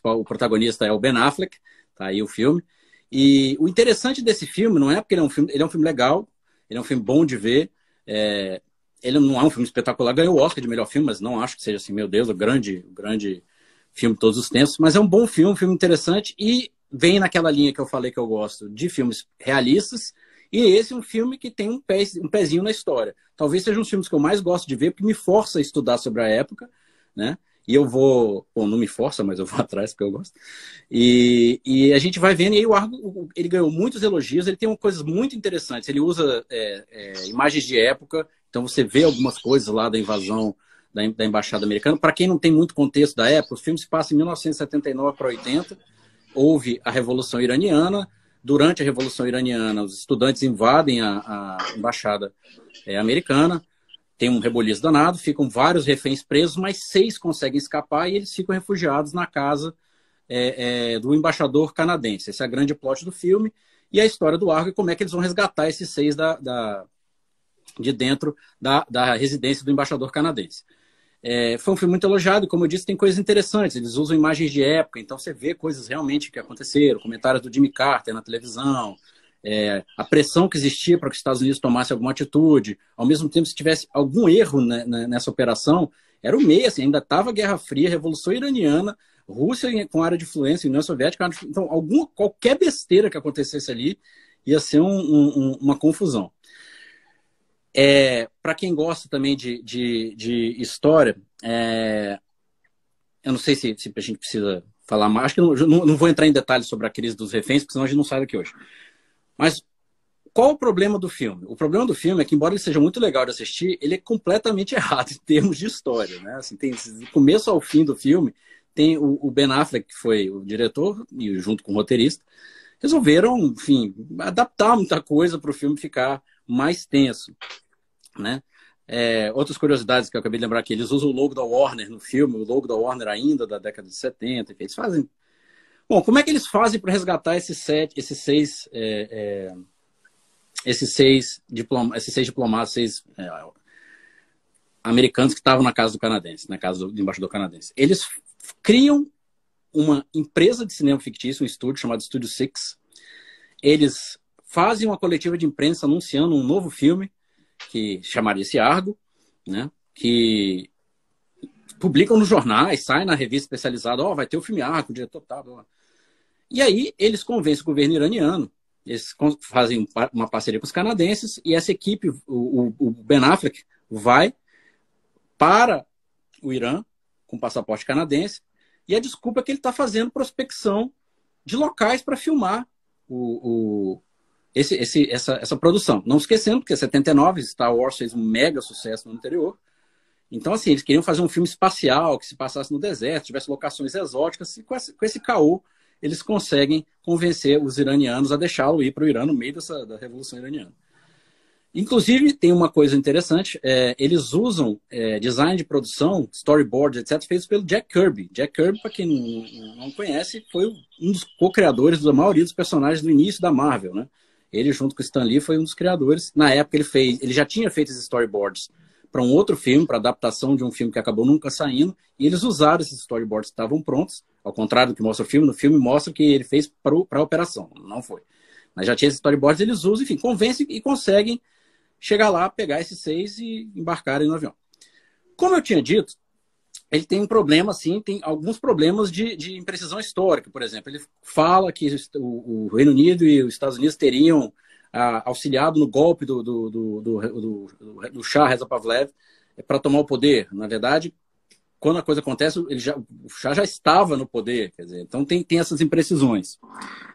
o protagonista é o Ben Affleck, tá aí o filme. E o interessante desse filme não é porque ele é um filme legal, ele é um filme bom de ver, ele não é um filme espetacular, ganhou o Oscar de melhor filme, mas não acho que seja assim, meu Deus, o grande filme de todos os tempos, mas é um bom filme, um filme interessante, e vem naquela linha que eu falei que eu gosto, de filmes realistas, e esse é um filme que tem um pezinho na história. Talvez seja um dos filmes que eu mais gosto de ver, porque me força a estudar sobre a época, né? E eu vou... Bom, não me força, mas eu vou atrás, porque eu gosto. E a gente vai vendo, e aí o Argo, ele ganhou muitos elogios, ele tem coisas muito interessantes. Ele usa imagens de época, então você vê algumas coisas lá da invasão da Embaixada Americana. Para quem não tem muito contexto da época, o filme se passa em 1979 para 80. Houve a Revolução Iraniana. Durante a Revolução Iraniana, os estudantes invadem a Embaixada Americana. Tem um reboliço danado, ficam vários reféns presos, mas 6 conseguem escapar e eles ficam refugiados na casa do embaixador canadense. Esse é a grande plot do filme. E a história do Argo e como é que eles vão resgatar esses 6 de dentro da residência do embaixador canadense. Foi um filme muito elogiado e, como eu disse, tem coisas interessantes. Eles usam imagens de época, então você vê coisas realmente que aconteceram, comentários do Jimmy Carter na televisão, a pressão que existia para que os Estados Unidos tomassem alguma atitude, ao mesmo tempo, se tivesse algum erro, né, nessa operação, era o meio, assim, ainda estava a Guerra Fria, Revolução Iraniana, Rússia com área de influência, União Soviética, então qualquer besteira que acontecesse ali ia ser uma confusão. Para quem gosta também de história, eu não sei se a gente precisa falar mais, acho que não vou entrar em detalhes sobre a crise dos reféns, porque senão a gente não sai daqui hoje. Mas qual o problema do filme? O problema do filme é que, embora ele seja muito legal de assistir, ele é completamente errado em termos de história, né? Assim, do começo ao fim do filme, tem o Ben Affleck, que foi o diretor, e junto com o roteirista, resolveram, enfim, adaptar muita coisa para o filme ficar mais tenso, né? Outras curiosidades que eu acabei de lembrar aqui, eles usam o logo da Warner no filme, o logo da Warner ainda da década de 70, enfim, eles fazem... Bom, como é que eles fazem para resgatar esses seis diplomatas, americanos que estavam na casa do canadense, na casa do embaixador canadense? Eles criam uma empresa de cinema fictício, um estúdio chamado Studio Six. Eles fazem uma coletiva de imprensa anunciando um novo filme que chamaria-se Argo, né? Que publicam nos jornais, sai na revista especializada, vai ter o filme Argo, o diretor tá, blá, blá. E aí eles convencem o governo iraniano, eles fazem uma parceria com os canadenses, e essa equipe, o Ben Affleck, vai para o Irã com passaporte canadense, e a desculpa é que ele está fazendo prospecção de locais para filmar essa produção. Não esquecendo que em 79 Star Wars fez um mega sucesso no anterior. Então, assim, eles queriam fazer um filme espacial que se passasse no deserto, tivesse locações exóticas, e com esse caô eles conseguem convencer os iranianos a deixá-lo ir para o Irã no meio da Revolução Iraniana. Inclusive, tem uma coisa interessante, eles usam design de produção, storyboards, etc., feitos pelo Jack Kirby. Jack Kirby, para quem não conhece, foi um dos co-criadores da maioria dos personagens do início da Marvel, né? Ele, junto com o Stan Lee, foi um dos criadores. Na época, ele já tinha feito esses storyboards para um outro filme, para adaptação de um filme que acabou nunca saindo, e eles usaram esses storyboards que estavam prontos, ao contrário do que mostra o filme. No filme mostra que ele fez para a operação, não foi. Mas já tinha esses storyboards, eles usam, enfim, convencem e conseguem chegar lá, pegar esses 6 e embarcarem no avião. Como eu tinha dito, ele tem um problema, assim, tem alguns problemas de imprecisão histórica, por exemplo. Ele fala que o Reino Unido e os Estados Unidos teriam auxiliado no golpe do Shah Reza Pahlavi para tomar o poder. Na verdade, quando a coisa acontece, o Shah já estava no poder, quer dizer, então tem essas imprecisões.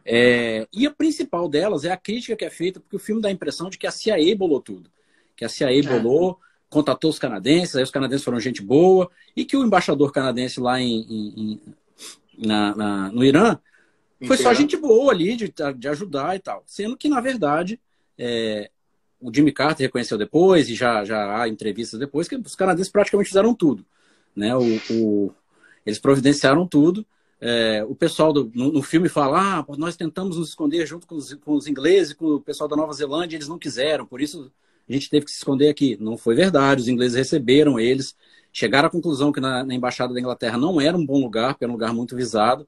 E a principal delas é a crítica que é feita, porque o filme dá a impressão de que a CIA bolou tudo. Que a CIA bolou, contatou os canadenses, aí os canadenses foram gente boa, e que o embaixador canadense lá no Irã foi só gente boa ali, de ajudar e tal. Sendo que, na verdade, o Jimmy Carter reconheceu depois, e já há entrevistas depois, que os canadenses praticamente fizeram tudo. Né? Eles providenciaram tudo. O pessoal no filme fala, nós tentamos nos esconder junto com os ingleses, com o pessoal da Nova Zelândia, eles não quiseram, por isso a gente teve que se esconder aqui. Não foi verdade, os ingleses receberam eles, chegaram à conclusão que na Embaixada da Inglaterra não era um bom lugar, porque era um lugar muito visado,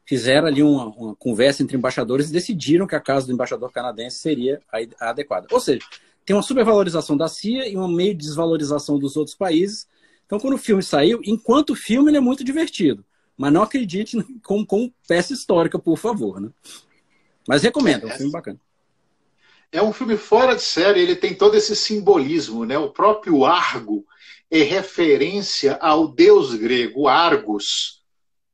fizeram ali uma conversa entre embaixadores e decidiram que a casa do embaixador canadense seria a adequada. Ou seja, tem uma supervalorização da CIA e uma meio desvalorização dos outros países. Então, quando o filme saiu, enquanto filme ele é muito divertido, mas não acredite como peça histórica, por favor, né? Mas recomendo, é um filme bacana. É um filme fora de série, ele tem todo esse simbolismo, né? O próprio Argo é referência ao deus grego Argos,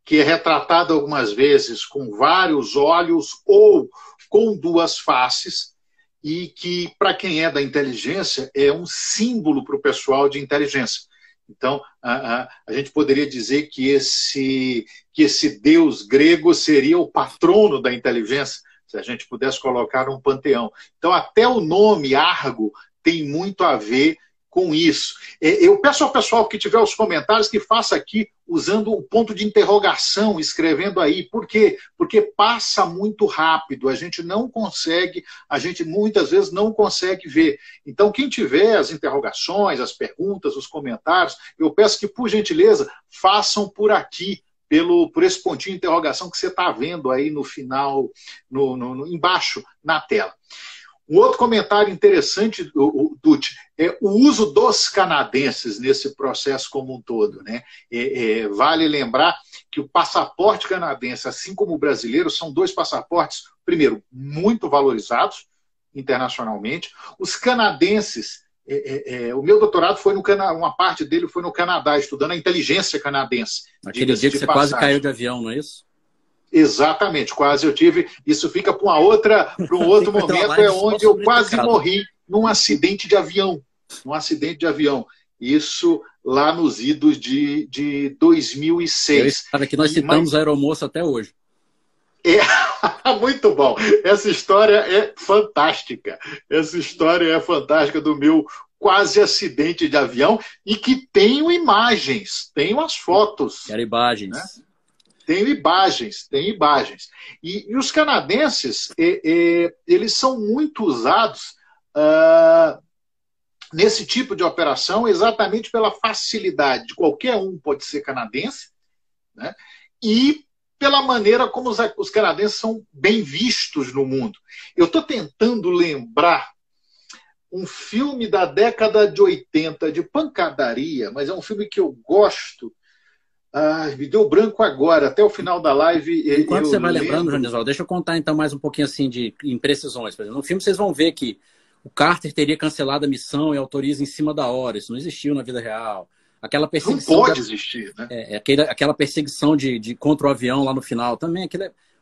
que é retratado algumas vezes com vários olhos ou com 2 faces, e que, para quem é da inteligência, é um símbolo para o pessoal de inteligência. Então, a gente poderia dizer que esse deus grego seria o patrono da inteligência, se a gente pudesse colocar um panteão. Então, até o nome Argo tem muito a ver com isso. Eu peço ao pessoal que tiver os comentários que faça aqui usando o ponto de interrogação, escrevendo aí. Por quê? Porque passa muito rápido, a gente muitas vezes não consegue ver. Então, quem tiver as interrogações, as perguntas, os comentários, eu peço que, por gentileza, façam por aqui, por esse pontinho de interrogação que você está vendo aí no final, embaixo na tela. Um outro comentário interessante, Dutti, é o uso dos canadenses nesse processo como um todo, né? Vale lembrar que o passaporte canadense, assim como o brasileiro, são dois passaportes, primeiro, muito valorizados internacionalmente. Os canadenses, o meu doutorado foi no Canadá, uma parte dele foi no Canadá, estudando a inteligência canadense. Aquele dia que você quase caiu de avião, não é isso? Exatamente, quase eu tive. Isso fica para um outro momento, é onde eu quase morri num acidente de avião. Isso lá nos idos de 2006. Que nós citamos a aeromoça até hoje. Muito bom. Essa história é fantástica. Essa história é fantástica do meu quase acidente de avião e que tenho imagens, tenho as fotos. Quero imagens. Né? Tem imagens. E os canadenses, eles são muito usados nesse tipo de operação exatamente pela facilidade de qualquer um pode ser canadense, né? E pela maneira como os canadenses são bem vistos no mundo. Eu estou tentando lembrar um filme da década de 80 de pancadaria, mas é um filme que eu gosto. Me deu branco agora, até o final da live. Enquanto você vai lembrando, Joanisvaldo, deixa eu contar então mais um pouquinho assim de imprecisões. Por exemplo, no filme vocês vão ver que o Carter teria cancelado a missão e autoriza em cima da hora. Isso não existiu na vida real. Aquela perseguição não pode existir, né? Aquela perseguição contra o avião lá no final também.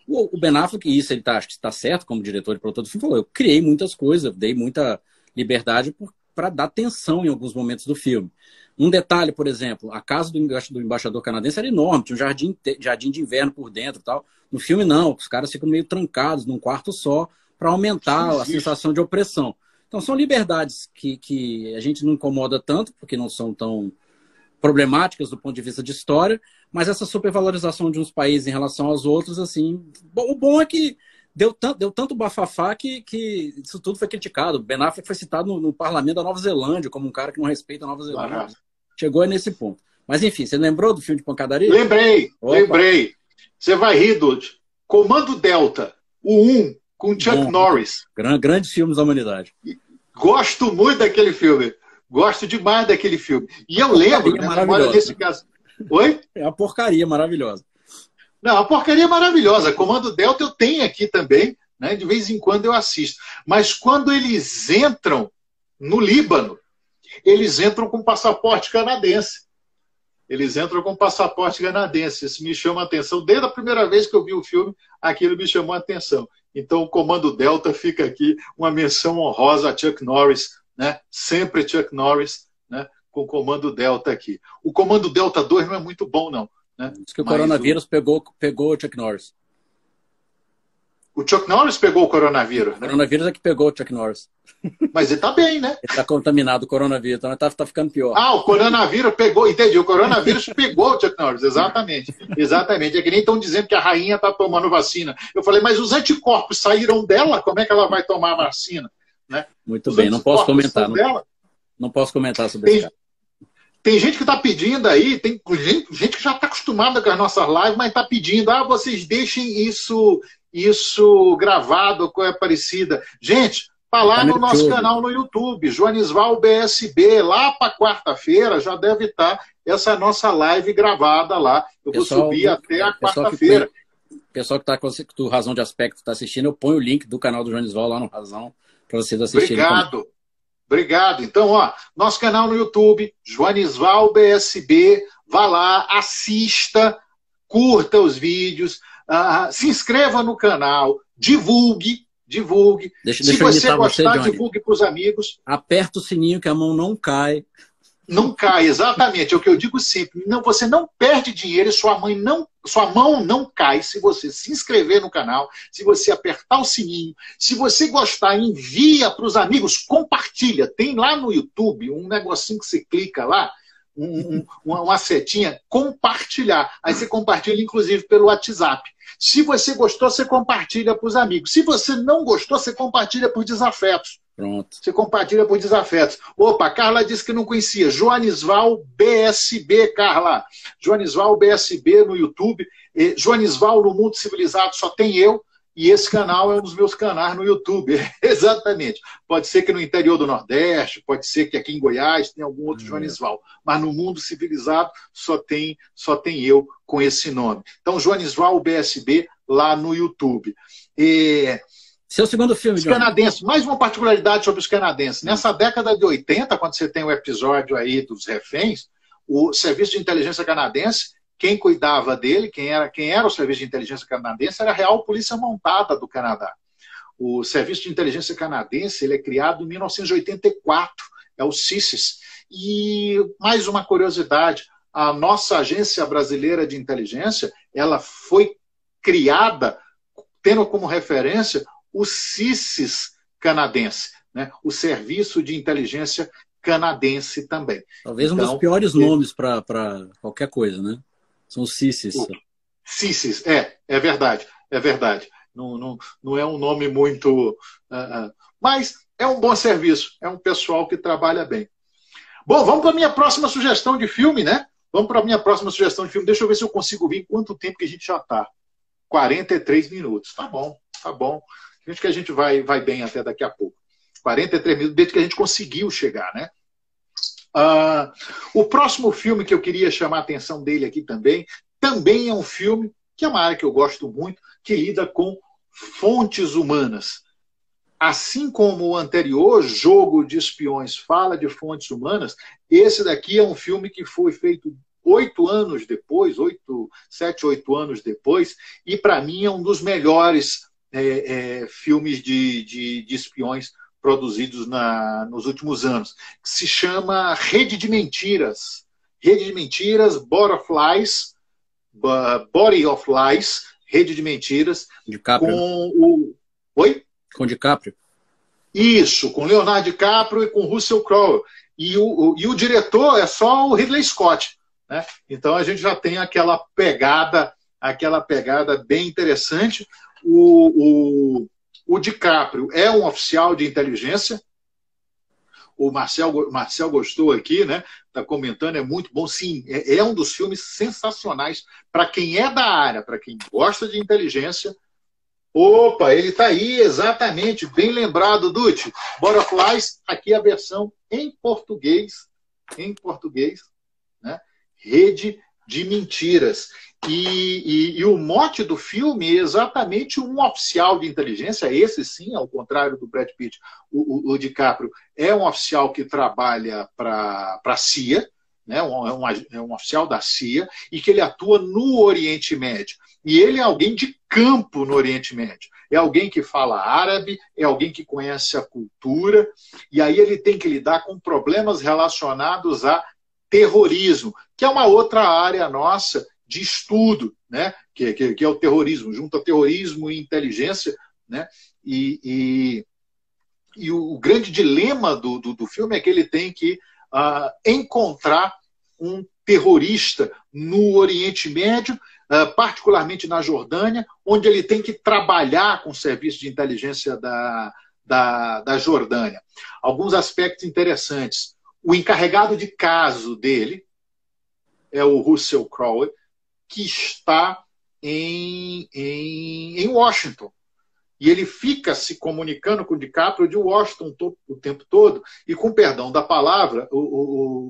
O Ben Affleck, e isso ele acho que está certo como diretor e produtor do filme, falou: eu criei muitas coisas, dei muita liberdade para dar tensão em alguns momentos do filme. Um detalhe, por exemplo, a casa do embaixador canadense era enorme, tinha um jardim de inverno por dentro e tal. No filme, não, os caras ficam meio trancados num quarto só para aumentar a sensação de opressão. Então, são liberdades que a gente não incomoda tanto, porque não são tão problemáticas do ponto de vista de história, mas essa supervalorização de uns países em relação aos outros, assim, o bom é que deu tanto bafafá que isso tudo foi criticado. Ben Affleck foi citado no parlamento da Nova Zelândia como um cara que não respeita a Nova Zelândia. Chegou nesse ponto. Mas, enfim, você lembrou do filme de pancadaria? Lembrei. Você vai rir, Dutti. Comando Delta, o 1, com Chuck Norris. Grandes filmes da humanidade. Gosto muito daquele filme. Gosto demais daquele filme. E eu lembro, agora nesse caso... Oi? É uma porcaria maravilhosa. Não, a porcaria maravilhosa. Comando Delta eu tenho aqui também, né? De vez em quando eu assisto. Mas quando eles entram no Líbano, eles entram com passaporte canadense. Isso me chama a atenção. Desde a primeira vez que eu vi o filme, aquilo me chamou a atenção. Então, o Comando Delta fica aqui uma menção honrosa a Chuck Norris, né? Sempre Chuck Norris, né? Com o Comando Delta aqui. O Comando Delta 2 não é muito bom, não. Né? Diz que o coronavírus pegou o Chuck Norris. O Chuck Norris pegou o coronavírus? O coronavírus é que pegou o Chuck Norris. Mas ele está bem, né? Ele está contaminado, o coronavírus, então está ficando pior. O coronavírus pegou, entendi. O coronavírus pegou o Chuck Norris, exatamente. É que nem estão dizendo que a rainha está tomando vacina. Eu falei, mas os anticorpos saíram dela? Como é que ela vai tomar a vacina? Né? Muito bem, não posso comentar. Não posso comentar sobre isso. Tem gente que está pedindo aí, tem gente que já está acostumada com as nossas lives, mas está pedindo, vocês deixem isso gravado, coisa parecida. Gente, tá lá no nosso canal no YouTube, Joanisval BSB, lá para quarta-feira já deve estar essa nossa live gravada lá. Eu vou subir até a quarta-feira. O pessoal que está com o Razão de Aspecto está assistindo, eu ponho o link do canal do Joanisval lá no Razão para vocês assistirem. Obrigado. Então, nosso canal no YouTube, Joanisval BSB, vá lá, assista, curta os vídeos, se inscreva no canal, divulgue. Se você gostar, divulgue para os amigos. Aperta o sininho que a mão não cai. Não cai, exatamente. É o que eu digo sempre. Não, você não perde dinheiro e sua mão não cai se você se inscrever no canal, se você apertar o sininho. Se você gostar, envia para os amigos, compartilha. Tem lá no YouTube um negocinho que você clica lá, uma setinha, compartilhar. Aí você compartilha, inclusive, pelo WhatsApp. Se você gostou, você compartilha para os amigos. Se você não gostou, você compartilha por desafetos. Pronto. Você compartilha por desafetos. Opa, a Carla disse que não conhecia. Joanisval BSB, Carla. Joanisval BSB no YouTube. Joanisval no Mundo Civilizado só tem eu. E esse canal é um dos meus canais no YouTube. Exatamente. Pode ser que no interior do Nordeste, pode ser que aqui em Goiás tenha algum outro Joanisval. Mas no Mundo Civilizado só tem eu com esse nome. Então, Joanisval BSB lá no YouTube. Seu segundo filme, Os canadenses, mais uma particularidade sobre os canadenses. Nessa década de 80, quando você tem o episódio aí dos reféns, o Serviço de Inteligência Canadense, quem cuidava dele, quem era o Serviço de Inteligência Canadense, era a Real Polícia Montada do Canadá. O Serviço de Inteligência Canadense ele é criado em 1984, é o CICES. E mais uma curiosidade, a nossa Agência Brasileira de Inteligência, ela foi criada tendo como referência o CICES canadense, né? O Serviço de Inteligência Canadense também. Talvez um dos piores nomes para qualquer coisa, né? São os CICES. CICES, é verdade, é verdade. Não é um nome muito... mas é um bom serviço, é um pessoal que trabalha bem. Bom, vamos para a minha próxima sugestão de filme, né? Vamos para a minha próxima sugestão de filme. Deixa eu ver se eu consigo ver em quanto tempo que a gente já está. 43 minutos. Tá bom, tá bom. Acho que a gente vai bem até daqui a pouco. 43 minutos, desde que a gente conseguiu chegar, né? O próximo filme que eu queria chamar a atenção dele aqui também é um filme que é uma área que eu gosto muito, que lida com fontes humanas. Assim como o anterior, Jogo de Espiões, fala de fontes humanas, esse daqui é um filme que foi feito 8 anos depois, 7, 8 anos depois, e para mim é um dos melhores filmes de espiões produzidos nos últimos anos, que se chama Rede de Mentiras. Rede de Mentiras, Body of Lies, Rede de Mentiras, DiCaprio. Com o... Oi? Com DiCaprio. Isso, com Leonardo DiCaprio e com Russell Crowe. E o diretor é só o Ridley Scott, né? Então a gente já tem aquela pegada bem interessante. O DiCaprio é um oficial de inteligência. O Marcel gostou aqui, né? Está comentando, é muito bom. Sim, é um dos filmes sensacionais para quem é da área, para quem gosta de inteligência. Opa, ele está aí, exatamente, bem lembrado, Dutti. Butterflies, aqui a versão em português, né? Rede de Mentiras. E o mote do filme é exatamente um oficial de inteligência, esse sim, ao contrário do Brad Pitt, o DiCaprio é um oficial que trabalha para a CIA, né? É um oficial da CIA, e que ele atua no Oriente Médio. E ele é alguém de campo no Oriente Médio. É alguém que fala árabe, é alguém que conhece a cultura, e aí ele tem que lidar com problemas relacionados a terrorismo, que é uma outra área nossa de estudo, né? que é o terrorismo, junta terrorismo e inteligência, né? E o grande dilema do filme é que ele tem que encontrar um terrorista no Oriente Médio, particularmente na Jordânia, onde ele tem que trabalhar com o serviço de inteligência da Jordânia. Alguns aspectos interessantes. O encarregado de caso dele é o Russell Crowe, que está em Washington. E ele fica se comunicando com o DiCaprio de Washington o tempo todo, e, com perdão da palavra,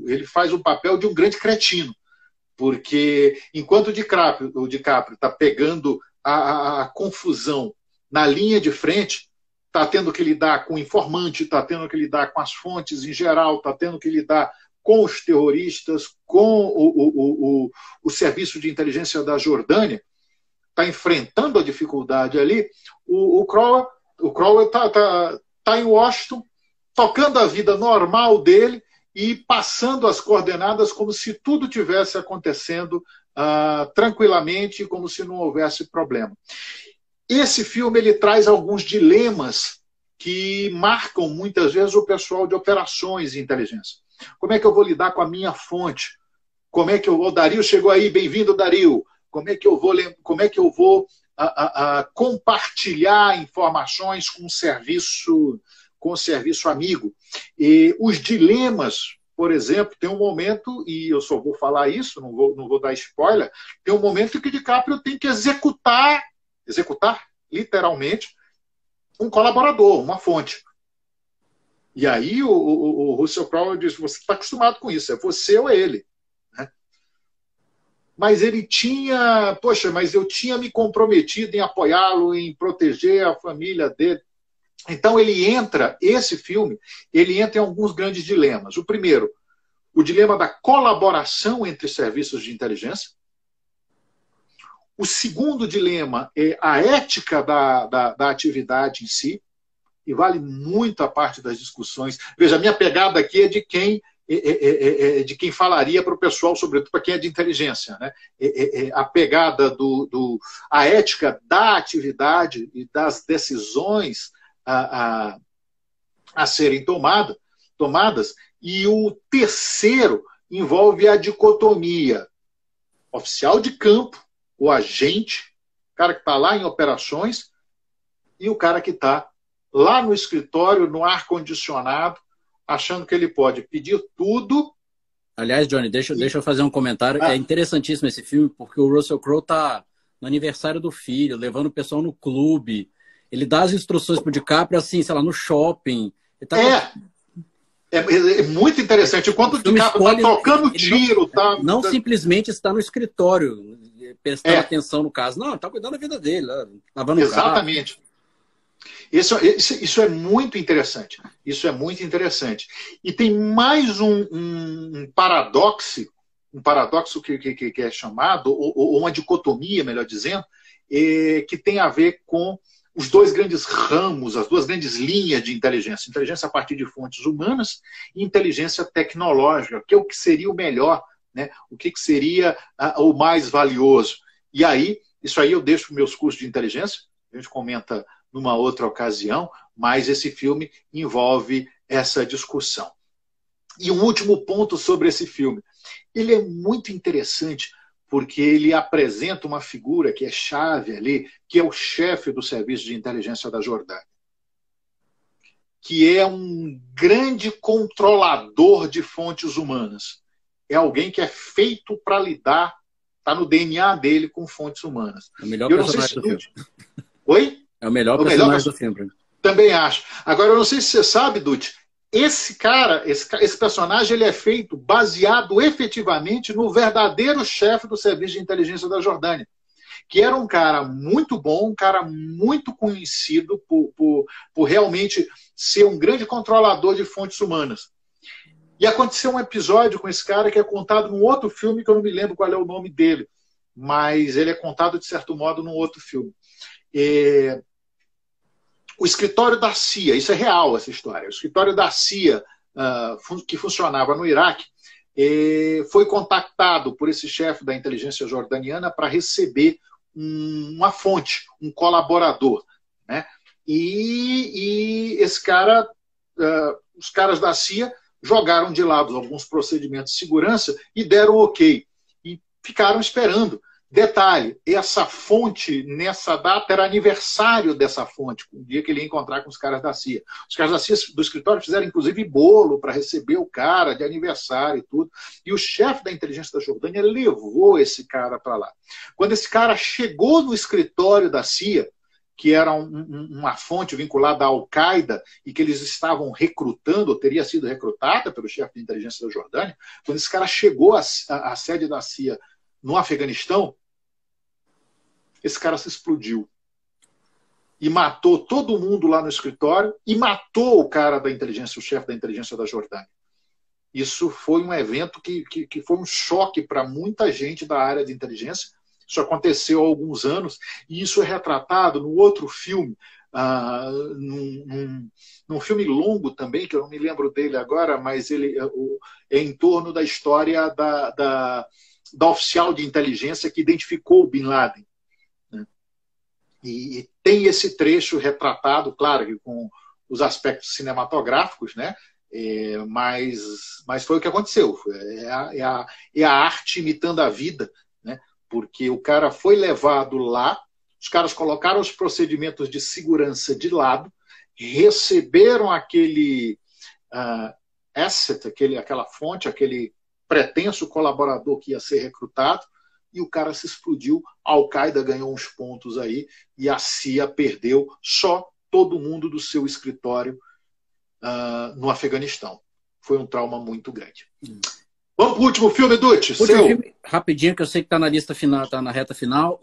ele faz o papel de um grande cretino. Porque enquanto o DiCaprio está pegando a confusão na linha de frente, está tendo que lidar com o informante, está tendo que lidar com as fontes em geral, está tendo que lidar com os terroristas, com o serviço de inteligência da Jordânia, está enfrentando a dificuldade ali, o Crowe está em Washington, tocando a vida normal dele e passando as coordenadas como se tudo tivesse acontecendo tranquilamente, como se não houvesse problema. Esse filme ele traz alguns dilemas que marcam muitas vezes o pessoal de operações de inteligência. Como é que eu vou lidar com a minha fonte? Como é que eu vou... Dario chegou aí, bem-vindo, Dario. Como é que eu vou compartilhar informações com com o serviço amigo. E os dilemas, por exemplo, tem um momento, e eu só vou falar isso, não vou dar spoiler, tem um momento em que DiCaprio tem que executar literalmente, um colaborador, uma fonte. E aí o Russell Crowe diz, você está acostumado com isso, é você ou é ele. Né? Mas ele tinha, mas eu tinha me comprometido em apoiá-lo, em proteger a família dele. Então esse filme, ele entra em alguns grandes dilemas. O primeiro, o dilema da colaboração entre serviços de inteligência. O segundo dilema é a ética da atividade em si, e vale muito a parte das discussões. Veja, a minha pegada aqui é de quem falaria para o pessoal, sobretudo para quem é de inteligência. Né? A pegada a ética da atividade e das decisões a serem tomadas. E o terceiro envolve a dicotomia oficial de campo, o agente, o cara que está lá em operações, e o cara que está lá no escritório, no ar-condicionado, achando que ele pode pedir tudo. Aliás, Johnny, deixa eu fazer um comentário. É interessantíssimo esse filme, porque o Russell Crowe está no aniversário do filho, levando o pessoal no clube. Ele dá as instruções para o DiCaprio, assim, sei lá, no shopping. É muito interessante. Enquanto o DiCaprio está tocando tiro. Não simplesmente está no escritório, prestando atenção no caso. Não, está cuidando da vida dele, lavando o carro. Exatamente. Isso é muito interessante. Isso é muito interessante. E tem mais um paradoxo que é chamado, ou uma dicotomia, melhor dizendo, que tem a ver com os dois grandes ramos, as duas grandes linhas de inteligência. Inteligência a partir de fontes humanas e inteligência tecnológica, que é o que seria o melhor, né? O que seria o mais valioso. E aí, isso aí eu deixo para meus cursos de inteligência, a gente comenta numa outra ocasião, mas esse filme envolve essa discussão. E um último ponto sobre esse filme. Ele é muito interessante porque ele apresenta uma figura que é chave ali, que é o chefe do Serviço de Inteligência da Jordânia, que é um grande controlador de fontes humanas. É alguém que é feito para lidar, está no DNA dele com fontes humanas. É o melhor personagem do filme. Oi? É o melhor personagem do filme. Também acho. Agora, eu não sei se você sabe, Dutti, esse personagem, ele é feito baseado efetivamente no verdadeiro chefe do Serviço de Inteligência da Jordânia, que era um cara muito bom, um cara muito conhecido por realmente ser um grande controlador de fontes humanas. E aconteceu um episódio com esse cara que é contado num outro filme, que eu não me lembro qual é o nome dele, mas ele é contado, de certo modo, num outro filme. O escritório da CIA, isso é real, essa história, o escritório da CIA, que funcionava no Iraque, foi contactado por esse chefe da inteligência jordaniana para receber uma fonte, um colaborador. Né? E esse cara, os caras da CIA jogaram de lado alguns procedimentos de segurança e deram ok. E ficaram esperando. Detalhe, essa fonte, nessa data, era aniversário dessa fonte, o dia que ele ia encontrar com os caras da CIA. Os caras da CIA do escritório fizeram, inclusive, bolo para receber o cara de aniversário e tudo. E o chefe da inteligência da Jordânia levou esse cara para lá. Quando esse cara chegou no escritório da CIA, que era uma fonte vinculada à Al-Qaeda e que eles estavam recrutando, ou teria sido recrutada pelo chefe de inteligência da Jordânia, quando esse cara chegou à sede da CIA no Afeganistão, esse cara se explodiu. E matou todo mundo lá no escritório e matou o cara da inteligência, o chefe da inteligência da Jordânia. Isso foi um evento que foi um choque para muita gente da área de inteligência. Isso aconteceu há alguns anos e isso é retratado no outro filme, num filme longo também, que eu não me lembro dele agora, mas ele é em torno da história da oficial de inteligência que identificou o Bin Laden. Né? E tem esse trecho retratado, claro, com os aspectos cinematográficos, né? Mas foi o que aconteceu. É a arte imitando a vida, né? Porque o cara foi levado lá, os caras colocaram os procedimentos de segurança de lado receberam aquele asset, aquela fonte, aquele pretenso colaborador que ia ser recrutado, e o cara se explodiu, a Al-Qaeda ganhou uns pontos aí, e a CIA perdeu só todo mundo do seu escritório no Afeganistão. Foi um trauma muito grande. Vamos para o último filme, Dutti? Filme, rapidinho, que eu sei que está na lista final, está na reta final.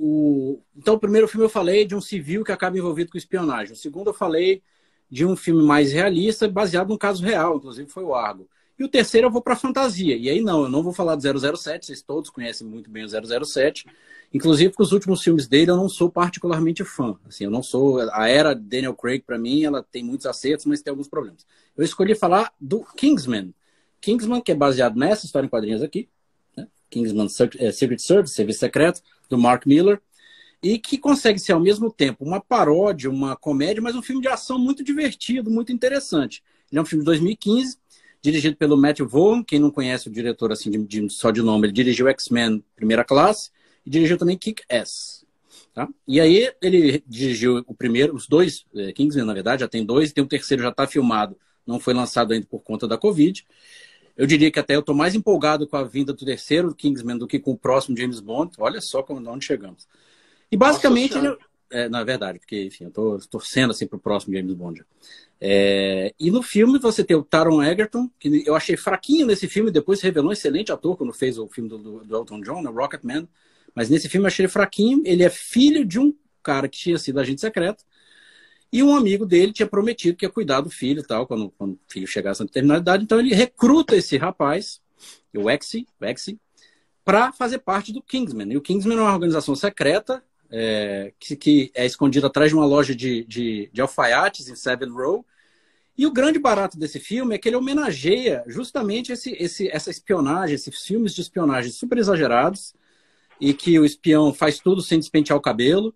Então, o primeiro filme eu falei de um civil que acaba envolvido com espionagem. O segundo eu falei de um filme mais realista, baseado num caso real, inclusive foi o Argo. E o terceiro eu vou para fantasia. E aí eu não vou falar do 007, vocês todos conhecem muito bem o 007. Inclusive, porque os últimos filmes dele eu não sou particularmente fã. Assim, eu não sou. A era Daniel Craig, para mim, ela tem muitos acertos, mas tem alguns problemas. Eu escolhi falar do Kingsman. Kingsman, que é baseado nessa história em quadrinhos aqui, né? Kingsman Secret Service, Serviço Secreto, do Mark Millar, e que consegue ser ao mesmo tempo uma paródia, uma comédia, mas um filme de ação muito divertido, muito interessante. Ele é um filme de 2015, dirigido pelo Matthew Vaughn. Quem não conhece o diretor assim só de nome, ele dirigiu X-Men Primeira Classe e dirigiu também Kick-Ass. Tá? E aí ele dirigiu os dois, Kingsman na verdade, já tem dois, e tem um terceiro já está filmado, não foi lançado ainda por conta da Covid. Eu diria que até eu estou mais empolgado com a vinda do terceiro Kingsman do que com o próximo James Bond. Olha só onde chegamos. E basicamente, na verdade, porque enfim, eu estou torcendo assim, para o próximo James Bond. E no filme você tem o Taron Egerton, que eu achei fraquinho nesse filme, depois se revelou um excelente ator quando fez o filme do Elton John, o Rocketman. Mas nesse filme eu achei ele fraquinho. Ele é filho de um cara que tinha sido agente secreto. E um amigo dele tinha prometido que ia cuidar do filho e tal, quando o filho chegasse a determinada idade. Então ele recruta esse rapaz, o Exy, para fazer parte do Kingsman. E o Kingsman é uma organização secreta que é escondida atrás de uma loja de alfaiates em Savile Row. E o grande barato desse filme é que ele homenageia justamente essa espionagem, esses filmes de espionagem super exagerados, e que o espião faz tudo sem despentear o cabelo,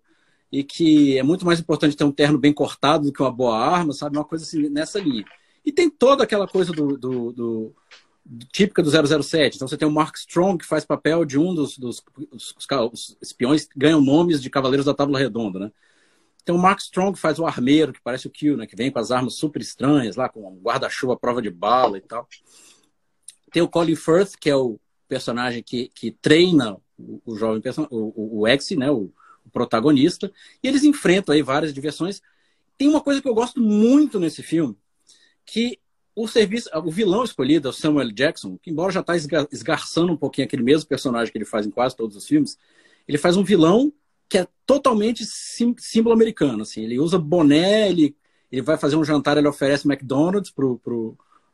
e que é muito mais importante ter um terno bem cortado do que uma boa arma, sabe? Uma coisa assim, nessa linha. E tem toda aquela coisa típica do 007. Então você tem o Mark Strong, que faz papel de um dos espiões que ganham nomes de Cavaleiros da Tábua Redonda, né? Então o Mark Strong faz o armeiro, que parece o Q, né? Que vem com as armas super estranhas, lá com um guarda-chuva à prova de bala e tal. Tem o Colin Firth, que é o personagem que treina o jovem o Exy, né? O protagonista, e eles enfrentam aí várias diversões. Tem uma coisa que eu gosto muito nesse filme, que o vilão escolhido é o Samuel Jackson, que embora já está esgarçando um pouquinho aquele mesmo personagem que ele faz em quase todos os filmes, ele faz um vilão que é totalmente símbolo americano. Assim. Ele usa boné, ele vai fazer um jantar, ele oferece McDonald's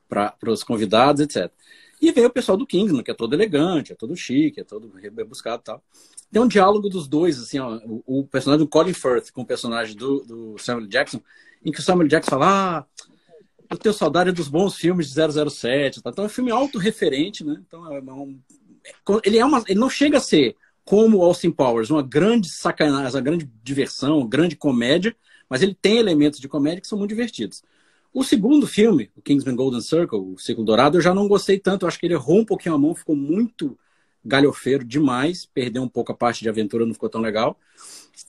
para os convidados, etc. E vem o pessoal do Kingsman, que é todo elegante, é todo chique, é todo rebuscado e tal. Tem um diálogo dos dois, assim, ó, o personagem do Colin Firth com o personagem do Samuel Jackson, em que o Samuel Jackson fala, eu tenho saudade dos bons filmes de 007. Tá? Então é um filme autorreferente, né? Então ele não chega a ser como Austin Powers, uma grande sacanagem, uma grande diversão, uma grande comédia, mas ele tem elementos de comédia que são muito divertidos. O segundo filme, o Kingsman Golden Circle, o Círculo Dourado, eu já não gostei tanto. Eu acho que ele errou um pouquinho a mão, ficou muito galhofeiro demais, perdeu um pouco a parte de aventura, não ficou tão legal.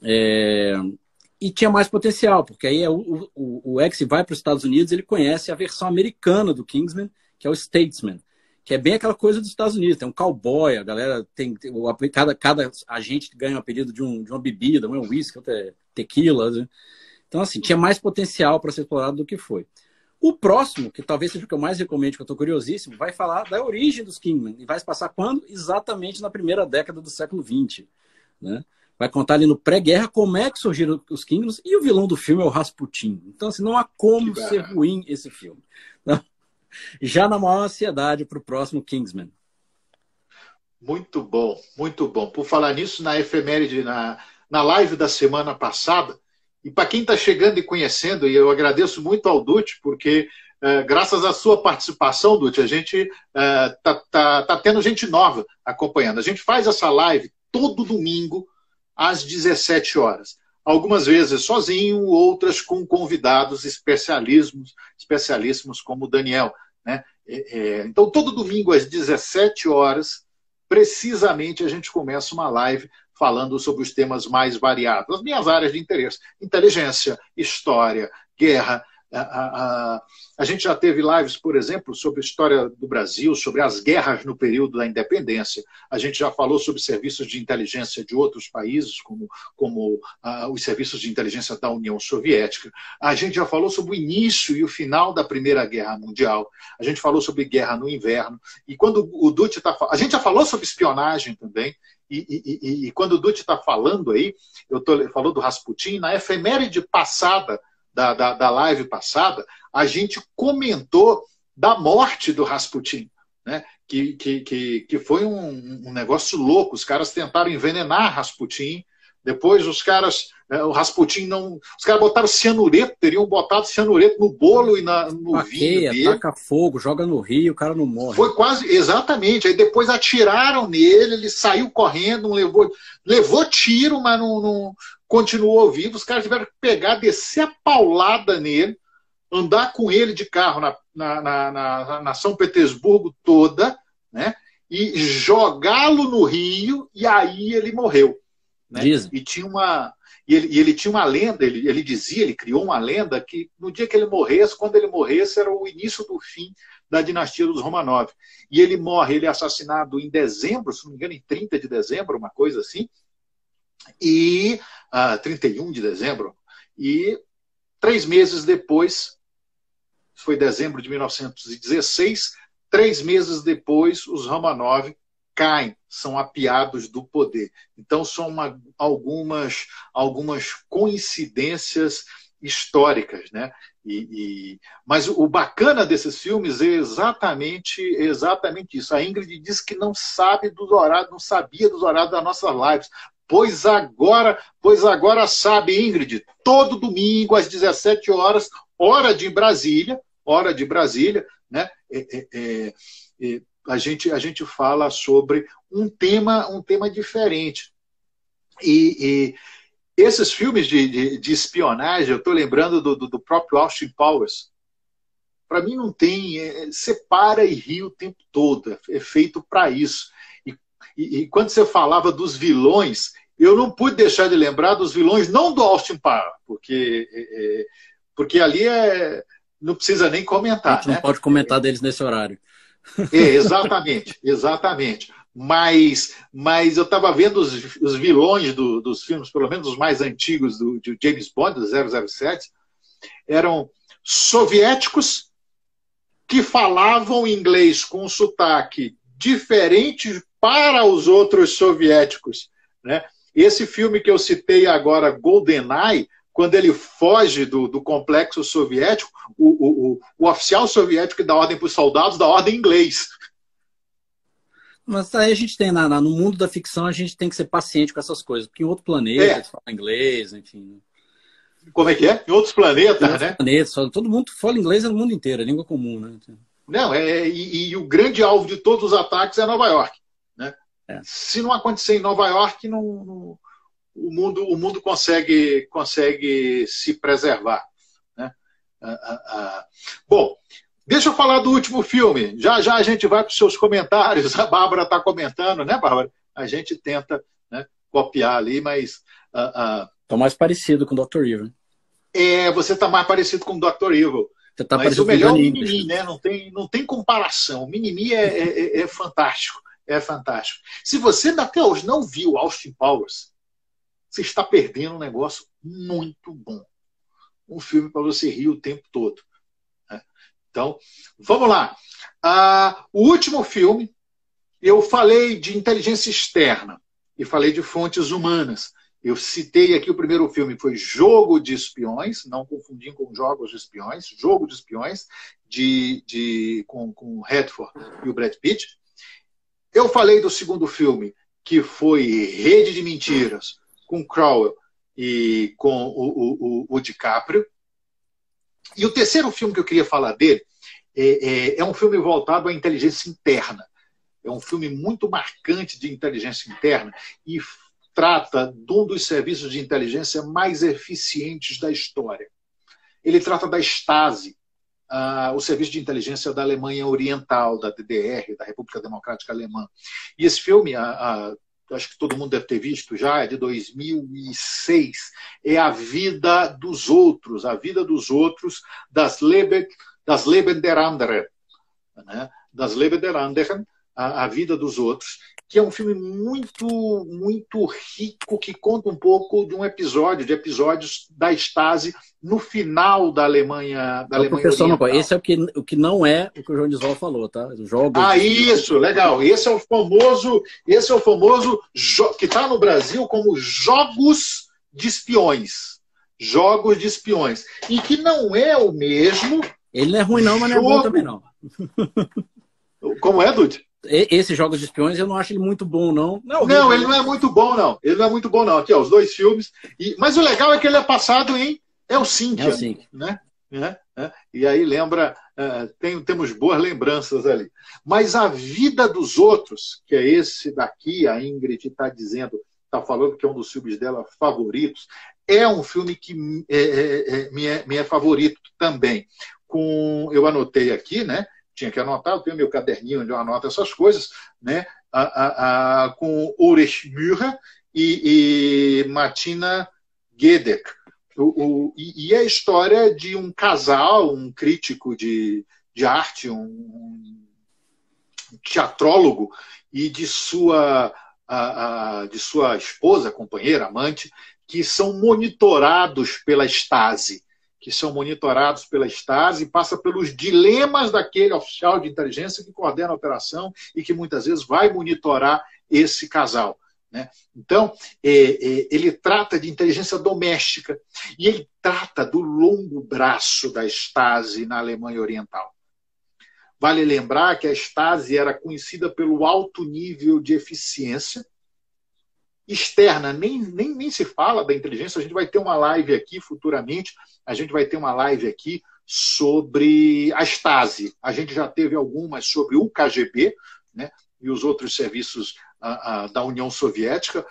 E tinha mais potencial, porque aí o Exy vai para os Estados Unidos, ele conhece a versão americana do Kingsman, que é o Statesman, que é bem aquela coisa dos Estados Unidos. Tem um cowboy, a galera cada agente ganha um apelido de uma bebida, um é whisky, outro é tequila, né? Então, assim, tinha mais potencial para ser explorado do que foi. O próximo, que talvez seja o que eu mais recomendo, que eu estou curiosíssimo, vai falar da origem dos Kingsman. E vai se passar quando? Exatamente na primeira década do século XX. Né? Vai contar ali no pré-guerra como é que surgiram os Kingsman. E o vilão do filme é o Rasputin. Então, assim, não há como ser ruim esse filme. Então, já na maior ansiedade para o próximo Kingsman. Muito bom, muito bom. Por falar nisso, na efeméride, na live da semana passada, e para quem está chegando e conhecendo, e eu agradeço muito ao Dutti, porque graças à sua participação, Dutti, a gente tá tendo gente nova acompanhando. A gente faz essa live todo domingo, às 17 horas. Algumas vezes sozinho, outras com convidados especialíssimos como o Daniel. Né? Então, todo domingo, às 17 horas, precisamente a gente começa uma live falando sobre os temas mais variados, as minhas áreas de interesse: inteligência, história, guerra, A gente já teve lives, por exemplo, sobre a história do Brasil, sobre as guerras no período da independência. A gente já falou sobre serviços de inteligência de outros países, como os serviços de inteligência da União Soviética. A gente já falou sobre o início e o final da Primeira Guerra Mundial. A gente falou sobre guerra no inverno. E quando o Dutti está falando... A gente já falou sobre espionagem também. E quando o Dutti está falando aí, falou do Rasputin, na efeméride passada, da live passada, a gente comentou da morte do Rasputin, né? Que foi um negócio louco. Os caras tentaram envenenar Rasputin, depois o Rasputin não... Os caras botaram cianureto, teriam botado cianureto no bolo e no vinho dele. Taca fogo, joga no rio, o cara não morre. Foi quase, exatamente. Aí depois atiraram nele, ele saiu correndo, levou tiro, mas não continuou vivo. Os caras tiveram que pegar, descer a paulada nele, andar com ele de carro na São Petersburgo toda, né? E jogá-lo no rio, e aí ele morreu. Né? Ele tinha uma lenda, ele criou uma lenda que no dia que ele morresse, quando ele morresse, era o início do fim da dinastia dos Romanov. E ele morre, ele é assassinado em dezembro, se não me engano, em 30 de dezembro, uma coisa assim, e 31 de dezembro, e 3 meses depois, foi dezembro de 1916, 3 meses depois, os Romanov caem, são apiados do poder. Então, são algumas coincidências históricas, né? Mas o bacana desses filmes é exatamente isso. A Ingrid disse que não sabia dos horários das nossas lives. Pois agora sabe, Ingrid, todo domingo às 17 horas, hora de Brasília, né? A gente fala sobre um tema diferente. E esses filmes de espionagem, eu estou lembrando do próprio Austin Powers. Para mim não tem... separa e ri o tempo todo. É feito para isso. E quando você falava dos vilões, eu não pude deixar de lembrar dos vilões, não do Austin Powers, porque ali não precisa nem comentar. A gente não pode comentar deles nesse horário. Exatamente. Mas eu estava vendo os vilões dos filmes, pelo menos os mais antigos de James Bond, do 007, eram soviéticos que falavam inglês com um sotaque diferente para os outros soviéticos. Né? Esse filme que eu citei agora, GoldenEye, quando ele foge do complexo soviético, o oficial soviético que dá ordem para os soldados dá ordem em inglês. Mas aí a gente tem, no mundo da ficção, a gente tem que ser paciente com essas coisas, porque em outro planeta eles falam inglês, enfim. Como é que é? Em outros planetas, né? Todo mundo fala inglês no mundo inteiro, é língua comum, né? Não, e o grande alvo de todos os ataques é Nova York. Né? Se não acontecer em Nova York, o mundo consegue se preservar. Né? Bom, deixa eu falar do último filme. Já a gente vai para os seus comentários. A Bárbara está comentando, né, Bárbara? A gente tenta, né, copiar ali, mas... Estou mais parecido com o Dr. Evil. Você está mais parecido com o Dr. Evil. Tá, mas o melhor é o Minimi, né? Não tem comparação. O Minimi é fantástico. É fantástico. Se você até hoje não viu Austin Powers, você está perdendo um negócio muito bom. Um filme para você rir o tempo todo. Né? Então, vamos lá. O último filme, eu falei de inteligência externa e falei de fontes humanas. Eu citei aqui o primeiro filme, foi Jogo de Espiões, não confundir com Jogos de Espiões, Jogo de Espiões, com o Redford e o Brad Pitt. Eu falei do segundo filme, que foi Rede de Mentiras, com Crowell e com o DiCaprio. E o terceiro filme que eu queria falar dele é um filme voltado à inteligência interna. É um filme muito marcante de inteligência interna e trata de um dos serviços de inteligência mais eficientes da história. Ele trata da Stasi, o serviço de inteligência da Alemanha Oriental, da DDR, da República Democrática Alemã. E esse filme, a acho que todo mundo deve ter visto já, é de 2006, é A Vida dos Outros, A Vida dos Outros, das Leben der Anderen, né? Das Leben der Anderen, a Vida dos Outros, que é um filme muito, muito rico, que conta um pouco de de episódios da Stasi no final da Alemanha Oriental. Esse é o que não é o que o João Disval falou, tá? Isso, legal. Esse é o famoso que está no Brasil como Jogos de Espiões. Jogos de Espiões. E que não é o mesmo... Ele não é ruim não, mas não é bom também não. Como é, Dude? Esse Jogos de Espiões eu não acho ele muito bom, não. Não, ele não é muito bom, não. Ele não é muito bom, não. Aqui, ó, os dois filmes. Mas o legal é que ele é passado em Helsinki. Né? E aí lembra, temos boas lembranças ali. Mas A Vida dos Outros, que é esse daqui, a Ingrid está dizendo, está falando que é um dos filmes dela favoritos, é um filme que me é favorito também. Eu anotei aqui, né? Tinha que anotar, eu tenho meu caderninho onde eu anoto essas coisas, né? Com Ulrich Mühe e Martina Gedeck. E é a história de um casal, um crítico de arte, um teatrólogo, e de sua esposa, companheira, amante, que são monitorados pela Stasi. Passa pelos dilemas daquele oficial de inteligência que coordena a operação e que muitas vezes vai monitorar esse casal. Né? Então, ele trata de inteligência doméstica e ele trata do longo braço da Stasi na Alemanha Oriental. Vale lembrar que a Stasi era conhecida pelo alto nível de eficiência externa, nem se fala da inteligência. A gente vai ter uma live aqui futuramente, sobre a Stasi. A gente já teve algumas sobre o KGB, né, e os outros serviços da União Soviética.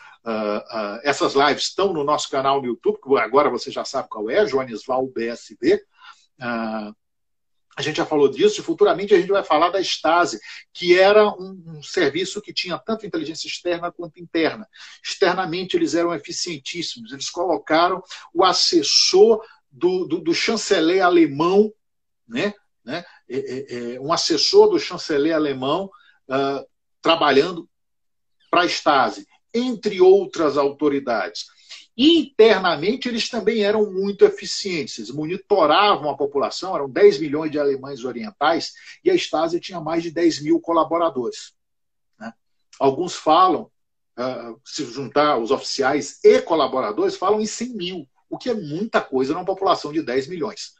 Essas lives estão no nosso canal no YouTube, que agora você já sabe qual é, Joanisval BSB. A gente já falou disso e futuramente a gente vai falar da Stasi, que era um serviço que tinha tanto inteligência externa quanto interna. Externamente eles eram eficientíssimos. Eles colocaram o assessor do chanceler alemão, né? Um assessor do chanceler alemão trabalhando para a Stasi, entre outras autoridades. E internamente eles também eram muito eficientes, eles monitoravam a população, eram 10 milhões de alemães orientais e a Stasi tinha mais de 10 mil colaboradores. Né? Alguns falam, se juntar os oficiais e colaboradores, falam em 100 mil, o que é muita coisa numa população de 10 milhões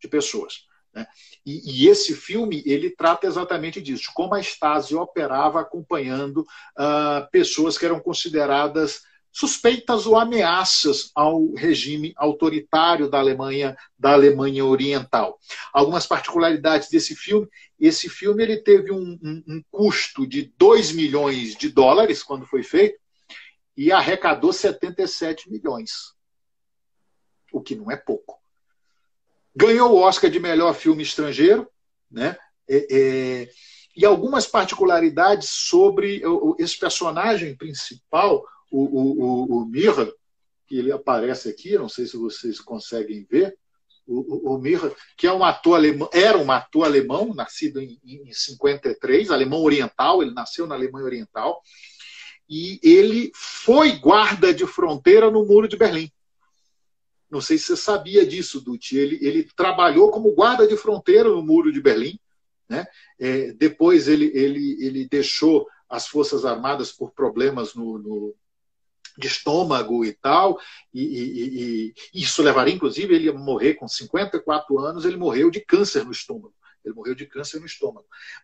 de pessoas. Né? E esse filme ele trata exatamente disso, como a Stasi operava acompanhando pessoas que eram consideradas suspeitas ou ameaças ao regime autoritário da Alemanha Oriental. Algumas particularidades desse filme. Esse filme ele teve um custo de 2 milhões de dólares quando foi feito e arrecadou 77 milhões, o que não é pouco. Ganhou o Oscar de melhor filme estrangeiro, né? E algumas particularidades sobre esse personagem principal, o Mühe, que ele aparece aqui, não sei se vocês conseguem ver, o Mühe, que é era um ator alemão, nascido em 53, alemão oriental, ele nasceu na Alemanha Oriental, e ele foi guarda de fronteira no Muro de Berlim. Não sei se você sabia disso, Dutti. Ele trabalhou como guarda de fronteira no Muro de Berlim. Né? Depois ele deixou as Forças Armadas por problemas de estômago e tal, e isso levaria, inclusive, ele ia morrer com 54 anos, ele morreu de câncer no estômago.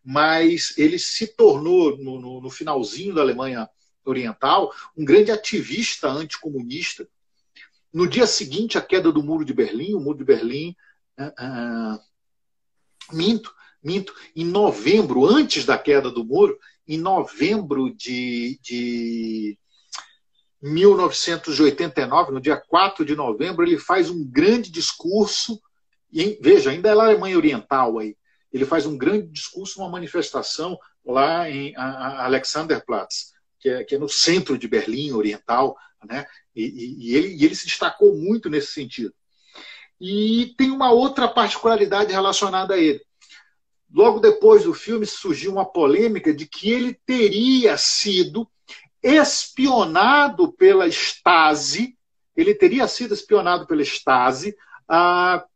Mas ele se tornou, no finalzinho da Alemanha Oriental, um grande ativista anticomunista. No dia seguinte à queda do Muro de Berlim, o Muro de Berlim, em novembro, antes da queda do muro, em novembro de 1989, no dia 4 de novembro, ele faz um grande discurso, veja, ainda é na Alemanha Oriental aí, ele faz um grande discurso, uma manifestação lá em Alexanderplatz, que é no centro de Berlim Oriental, né? E ele se destacou muito nesse sentido. E tem uma outra particularidade relacionada a ele. Logo depois do filme surgiu uma polêmica de que ele teria sido espionado pela Stasi,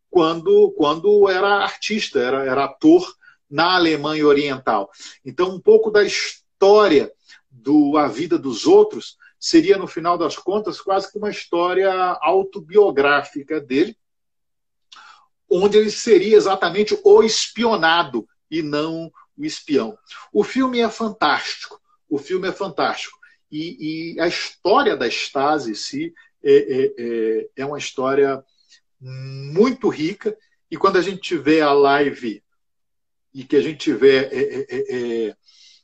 quando era artista, era ator na Alemanha Oriental. Então, um pouco da história A Vida dos Outros seria, no final das contas, quase que uma história autobiográfica dele, onde ele seria exatamente o espionado e não o espião. O filme é fantástico. E a história da Stasi em si é uma história muito rica. E quando a gente tiver a live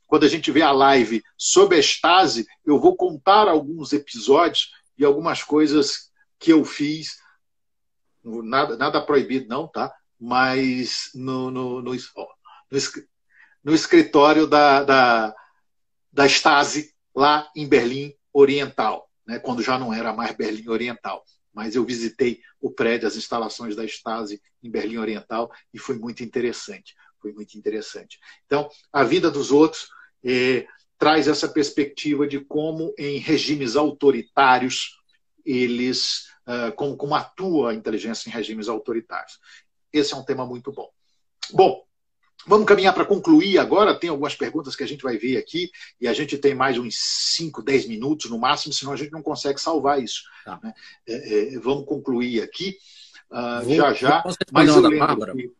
quando a gente tiver a live sobre a Stasi, eu vou contar alguns episódios e algumas coisas que eu fiz. Nada proibido, não, tá? Mas no escritório da Stasi, lá em Berlim Oriental, né? Quando já não era mais Berlim Oriental. Mas eu visitei o prédio, as instalações da Stasi em Berlim Oriental, e foi muito interessante. Então, A Vida dos Outros traz essa perspectiva de como, em regimes autoritários, como atua a inteligência em regimes autoritários. Esse é um tema muito bom. Bom, vamos caminhar para concluir agora. Tem algumas perguntas que a gente vai ver aqui, e a gente tem mais uns 5, 10 minutos no máximo, senão a gente não consegue salvar isso. Tá. Né? Vamos concluir aqui. Já. Mas eu lembro que...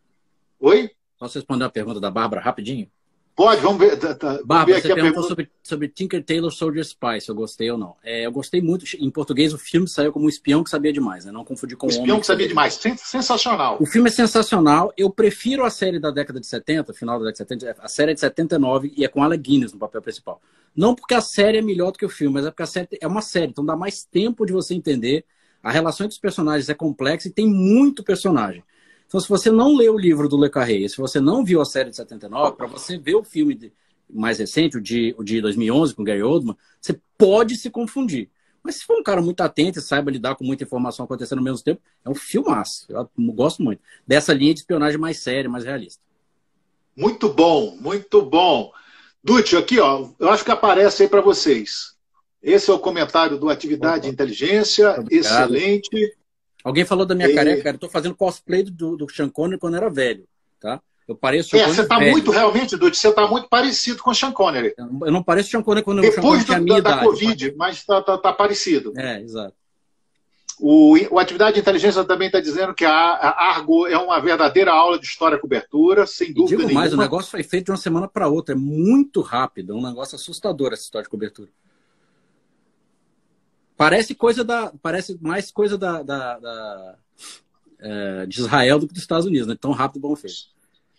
Oi? Posso responder uma pergunta da Bárbara rapidinho? Pode, vamos ver. Bárbara, você perguntou sobre Tinker Tailor Soldier Spy, se eu gostei ou não. Eu gostei muito. Em português, o filme saiu como Um Espião que Sabia Demais, né? Não confundir com O Espião que Sabia Demais. Sensacional. O filme é sensacional. Eu prefiro a série da década de 70, final da década de 70. A série é de 79 e é com Alec Guinness no papel principal. Não porque a série é melhor do que o filme, mas é porque a série é uma série, então dá mais tempo de você entender. A relação entre os personagens é complexa e tem muito personagem. Então, se você não leu o livro do Le Carré, se você não viu a série de 79, para você ver o filme mais recente, o de 2011, com Gary Oldman, você pode se confundir. Mas se for um cara muito atento e saiba lidar com muita informação acontecendo ao mesmo tempo, é um filmaço. Eu gosto muito dessa linha de espionagem mais séria, mais realista. Muito bom, muito bom. Dutti, aqui, ó, eu acho que aparece aí para vocês. Esse é o comentário do Atividade e Inteligência. Obrigado. Excelente. Alguém falou da minha careca, cara. Eu tô fazendo cosplay do Sean Connery quando eu era velho, tá? Eu pareço Sean Connery você tá velho. Muito, realmente, Dutti, você tá muito parecido com o Sean Connery. Eu não pareço Sean Connery quando Depois tinha a minha da idade. Covid, mas tá parecido. Exato. O Atividade e Inteligência também está dizendo que a Argo é uma verdadeira aula de história e cobertura, sem dúvida nenhuma. Digo mais, o negócio foi feito de uma semana para outra. É muito rápido, é um negócio assustador essa história de cobertura. Parece mais coisa de Israel do que dos Estados Unidos, né? Tão rápido e bom feito.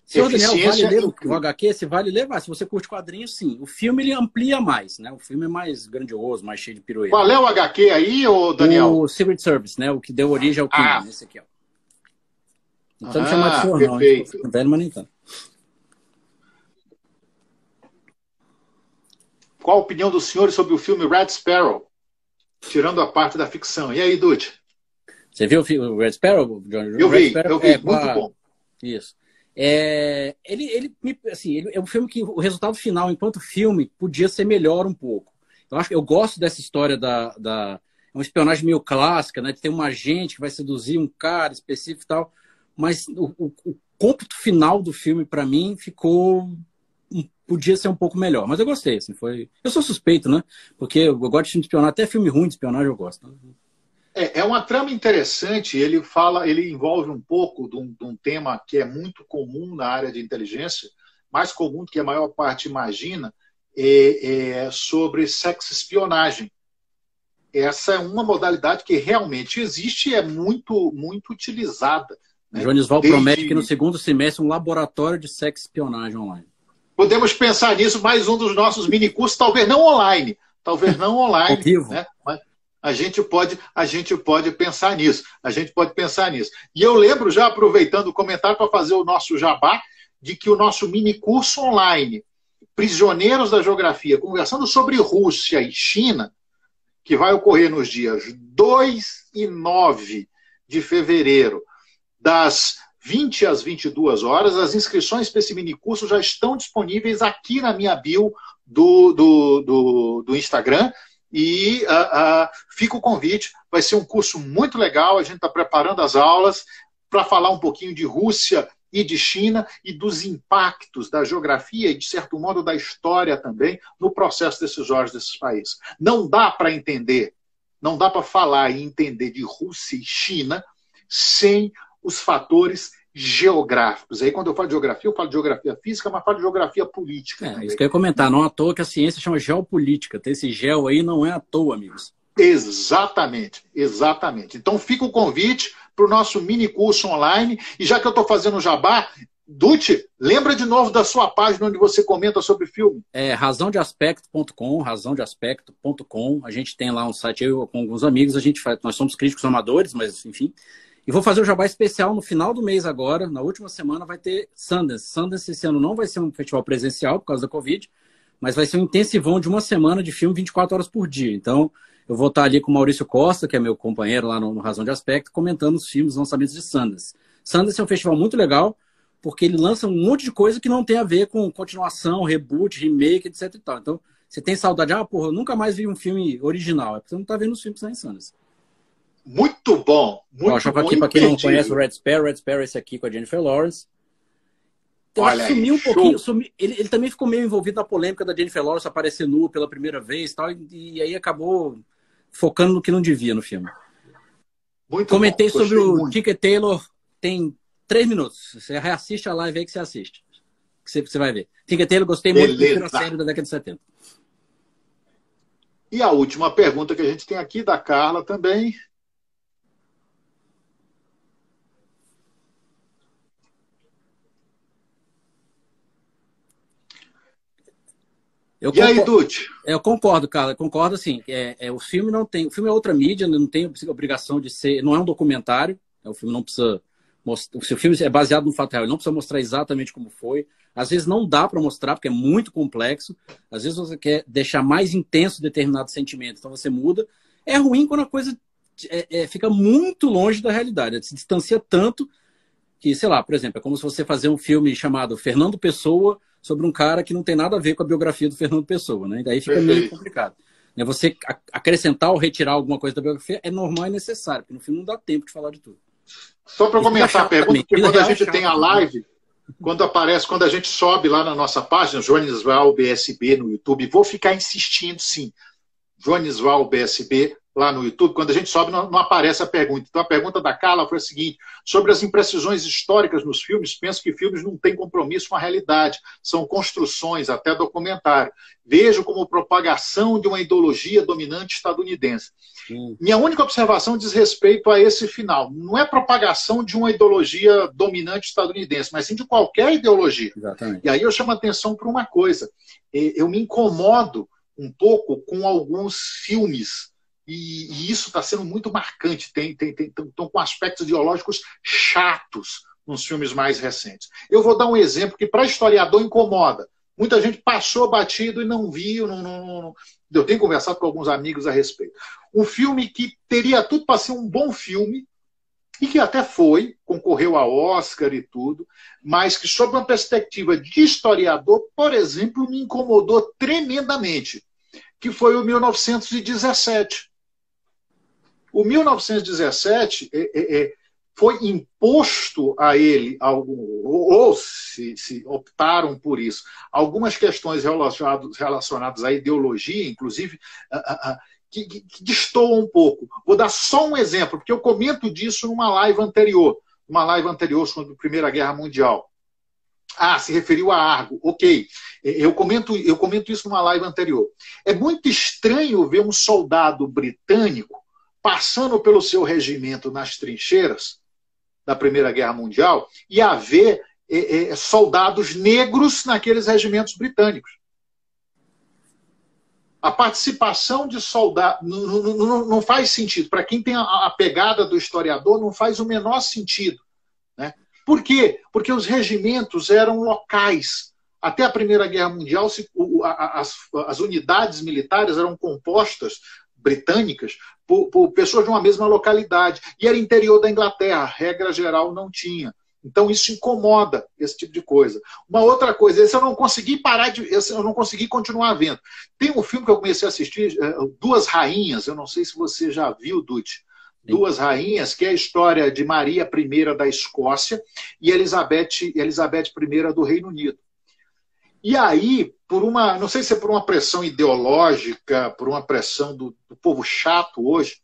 Senhor Daniel, vale ler o HQ? Se vale levar. Se você curte quadrinhos, sim. O filme ele amplia mais, né? O filme é mais grandioso, mais cheio de pirueta. Qual é o HQ aí, Daniel? O Secret Service, né? O que deu origem ao Kingdom. Esse aqui, ó. Não precisa me chamar de senhor, não. Perfeito. Velho, mas nem tanto. Qual a opinião dos senhores sobre o filme Red Sparrow? Tirando a parte da ficção. E aí, Dutti? Você viu o Red Sparrow, John? Eu vi, muito bom. Isso. Ele é um filme que o resultado final, enquanto filme, podia ser melhor um pouco. Eu gosto dessa história é uma espionagem meio clássica, né? De ter um agente que vai seduzir um cara específico e tal. Mas o cômputo final do filme, para mim, podia ser um pouco melhor. Mas eu gostei, assim, Eu sou suspeito, né? Porque eu gosto de filme de espionagem, até filme ruim de espionagem eu gosto. É uma trama interessante, ele envolve um pouco de um tema que é muito comum na área de inteligência, mais comum do que a maior parte imagina, sobre sexo-espionagem. Essa é uma modalidade que realmente existe e é muito, muito utilizada. Né? Jones Val promete que no segundo semestre um laboratório de sexo-espionagem online. Podemos pensar nisso, mais um dos nossos minicursos, talvez não online, né? Mas a gente pode pensar nisso. E eu lembro, já aproveitando o comentário para fazer o nosso jabá, de que o nosso minicurso online Prisioneiros da Geografia, conversando sobre Rússia e China, que vai ocorrer nos dias 2 e 9 de fevereiro, das 20 às 22 horas. As inscrições para esse minicurso já estão disponíveis aqui na minha bio do Instagram. E fica o convite, vai ser um curso muito legal, a gente está preparando as aulas para falar um pouquinho de Rússia e de China e dos impactos da geografia e, de certo modo, da história também no processo decisório desses países. Não dá para entender, não dá para falar e entender de Rússia e China sem os fatores geográficos. Aí, quando eu falo de geografia, eu falo de geografia física, mas falo de geografia política. Isso que eu ia comentar. Não é à toa que a ciência chama geopolítica. Ter esse geo aí não é à toa, amigos. Exatamente, exatamente. Então, fica o convite para o nosso mini curso online. E já que eu estou fazendo jabá, Dutti, lembra de novo da sua página onde você comenta sobre filme. É razãodeaspecto.com, razãodeaspecto.com. A gente tem lá um site, eu com alguns amigos, nós somos críticos amadores, mas enfim. E vou fazer o jabá especial no final do mês agora. Na última semana vai ter Sundance. Sundance esse ano não vai ser um festival presencial por causa da Covid, mas vai ser um intensivão de uma semana de filme 24 horas por dia. Então, eu vou estar ali com o Maurício Costa, que é meu companheiro lá no Razão de Aspecto, comentando os filmes, os lançamentos de Sundance. Sundance é um festival muito legal, porque ele lança um monte de coisa que não tem a ver com continuação, reboot, remake, etc e tal. Então, você tem saudade, eu nunca mais vi um filme original. É porque você não está vendo os filmes lá em Sundance. Muito bom, muito bom. Aqui, para quem não conhece o Red Sparrow é esse aqui com a Jennifer Lawrence. Então, olha, sumiu um pouquinho. Ele também ficou meio envolvido na polêmica da Jennifer Lawrence aparecer nua pela primeira vez e aí acabou focando no que não devia no filme. Muito Comentei bom, sobre o muito. Tinker Tailor, tem 3 minutos. Você reassiste a live aí que você assiste. Que você vai ver. Tinker Tailor, gostei muito da série da década de 70. E a última pergunta que a gente tem aqui, da Carla também. E aí, Dutti? Eu concordo, cara. Eu concordo, assim. O filme não tem. O filme é outra mídia, não tem obrigação de ser. Não é um documentário. O filme não precisa mostrar. Se o filme é baseado no fato real, ele não precisa mostrar exatamente como foi. Às vezes não dá para mostrar, porque é muito complexo. Às vezes você quer deixar mais intenso determinado sentimento, então você muda. É ruim quando a coisa fica muito longe da realidade. Ela se distancia tanto que, sei lá, por exemplo, é como se você fazer um filme chamado Fernando Pessoa sobre um cara que não tem nada a ver com a biografia do Fernando Pessoa, né? E daí fica meio complicado. Você acrescentar ou retirar alguma coisa da biografia é normal e necessário, porque no filme não dá tempo de falar de tudo. Só para comentar a pergunta, porque quando a gente tem a live, quando a gente sobe lá na nossa página, Jones Val BSB no YouTube, vou ficar insistindo, sim, Jones Val BSB lá no YouTube, quando a gente sobe, não aparece a pergunta. Então, a pergunta da Carla foi a seguinte: sobre as imprecisões históricas nos filmes, penso que filmes não têm compromisso com a realidade, são construções, até documentário. Vejo como propagação de uma ideologia dominante estadunidense. Minha única observação diz respeito a esse final. Não é propagação de uma ideologia dominante estadunidense, mas sim de qualquer ideologia. Exatamente. E aí eu chamo a atenção para uma coisa. Eu me incomodo um pouco com alguns filmes. E isso está sendo muito marcante. Estão com aspectos ideológicos chatos nos filmes mais recentes. Eu vou dar um exemplo que, para historiador, incomoda. Muita gente passou batido e não viu. Eu tenho conversado com alguns amigos a respeito. Um filme que teria tudo para ser um bom filme, e que até foi, concorreu a Oscar e tudo, mas que, sob uma perspectiva de historiador, por exemplo, me incomodou tremendamente, que foi o 1917. O 1917 foi imposto a ele, ou se optaram por isso, algumas questões relacionadas à ideologia, inclusive, que destoam um pouco. Vou dar só um exemplo, porque eu comento disso numa live anterior sobre a Primeira Guerra Mundial. Se referiu a Argo. Ok. Eu comento isso numa live anterior. É muito estranho ver um soldado britânico passando pelo seu regimento nas trincheiras da Primeira Guerra Mundial e haver soldados negros naqueles regimentos britânicos. A participação de soldados não faz sentido. Para quem tem a pegada do historiador, não faz o menor sentido. Né? Por quê? Porque os regimentos eram locais. Até a Primeira Guerra Mundial, as unidades militares eram compostas, britânicas, por pessoas de uma mesma localidade. E era interior da Inglaterra, regra geral não tinha. Então isso incomoda, esse tipo de coisa. Uma outra coisa, esse eu não consegui esse eu não consegui continuar vendo. Tem um filme que eu comecei a assistir, Duas Rainhas, eu não sei se você já viu, Dutti. Duas Rainhas, que é a história de Maria I da Escócia e Elizabeth I do Reino Unido. E aí, não sei se é por uma pressão ideológica, por uma pressão do povo chato hoje,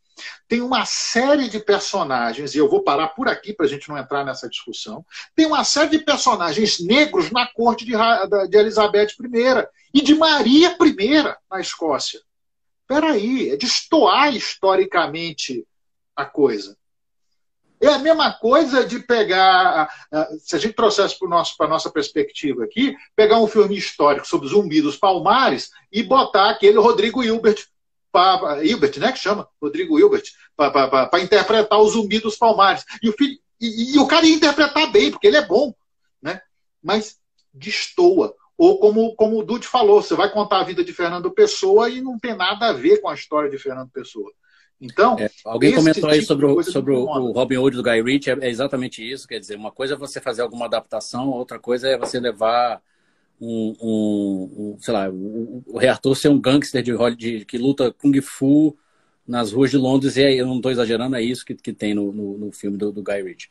tem uma série de personagens, e eu vou parar por aqui para a gente não entrar nessa discussão, tem uma série de personagens negros na corte de Elizabeth I e de Maria I na Escócia. Espera aí, é destoar historicamente a coisa. É a mesma coisa de pegar, se a gente trouxesse para a nossa perspectiva aqui, pegar um filme histórico sobre Zumbi dos Palmares e botar aquele Rodrigo Hilbert, né, que chama? Rodrigo Hilbert, para interpretar o Zumbi dos Palmares. E o cara ia interpretar bem, porque ele é bom, né? Mas destoa. Ou como o Dutti falou, você vai contar a vida de Fernando Pessoa e não tem nada a ver com a história de Fernando Pessoa. Então, alguém comentou aí sobre o Robin Hood do Guy Ritchie, é exatamente isso, quer dizer, uma coisa é você fazer alguma adaptação, outra coisa é você levar sei lá, o Rei Arthur ser um gangster que luta Kung Fu nas ruas de Londres, e aí, eu não estou exagerando, é isso que tem no filme do Guy Ritchie.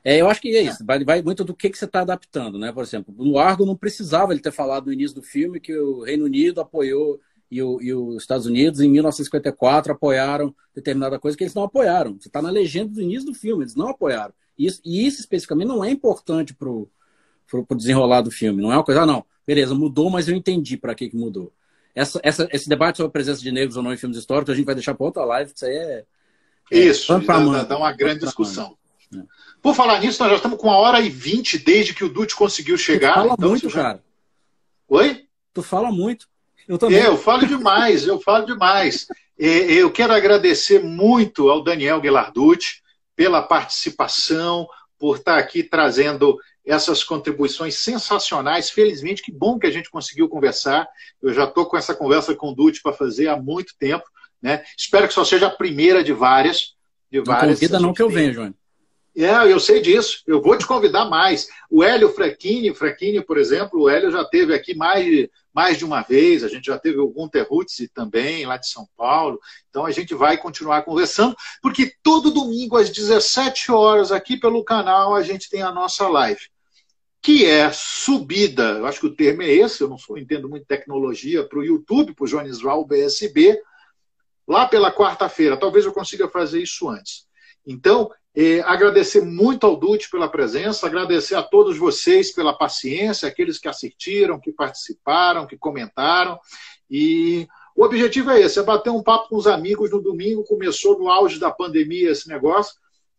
Eu acho que é isso, vai muito do que você está adaptando, né? Por exemplo, no Argo não precisava ele ter falado no início do filme que o Reino Unido apoiou e os Estados Unidos, em 1954, apoiaram determinada coisa que eles não apoiaram. Você está na legenda do início do filme, eles não apoiaram. E isso especificamente não é importante para o desenrolar do filme. Não é uma coisa, não, beleza, mudou, mas eu entendi para que mudou. Esse debate sobre a presença de negros ou não em filmes históricos, a gente vai deixar para outra live, que isso aí isso, dá uma grande discussão. Por falar nisso, nós já estamos com 1h20 desde que o Dutti conseguiu chegar. Tu fala muito, cara. Oi? Tu fala muito. Eu também. Eu falo demais. Eu quero agradecer muito ao Daniel Ghilarducci pela participação, por estar aqui trazendo essas contribuições sensacionais. Felizmente, que bom que a gente conseguiu conversar. Eu já estou com essa conversa com o Dutti para fazer há muito tempo, né? Espero que só seja a primeira de várias. Não convida não que eu venho, João. Eu sei disso. Eu vou te convidar mais. O Hélio Fracchini, por exemplo, o Hélio já esteve aqui mais de uma vez. A gente já teve o Gunter Rutzi também, lá de São Paulo. Então a gente vai continuar conversando, porque todo domingo às 17 horas aqui pelo canal a gente tem a nossa live, que é subida, eu acho que o termo é esse, eu não entendo muito tecnologia, para o YouTube, para o Joanisval BSB, lá pela quarta-feira. Talvez eu consiga fazer isso antes. Então, agradecer muito ao Dutti pela presença, agradecer a todos vocês pela paciência, aqueles que assistiram, que participaram, que comentaram. E o objetivo é esse, é bater um papo com os amigos no domingo. Começou no auge da pandemia esse negócio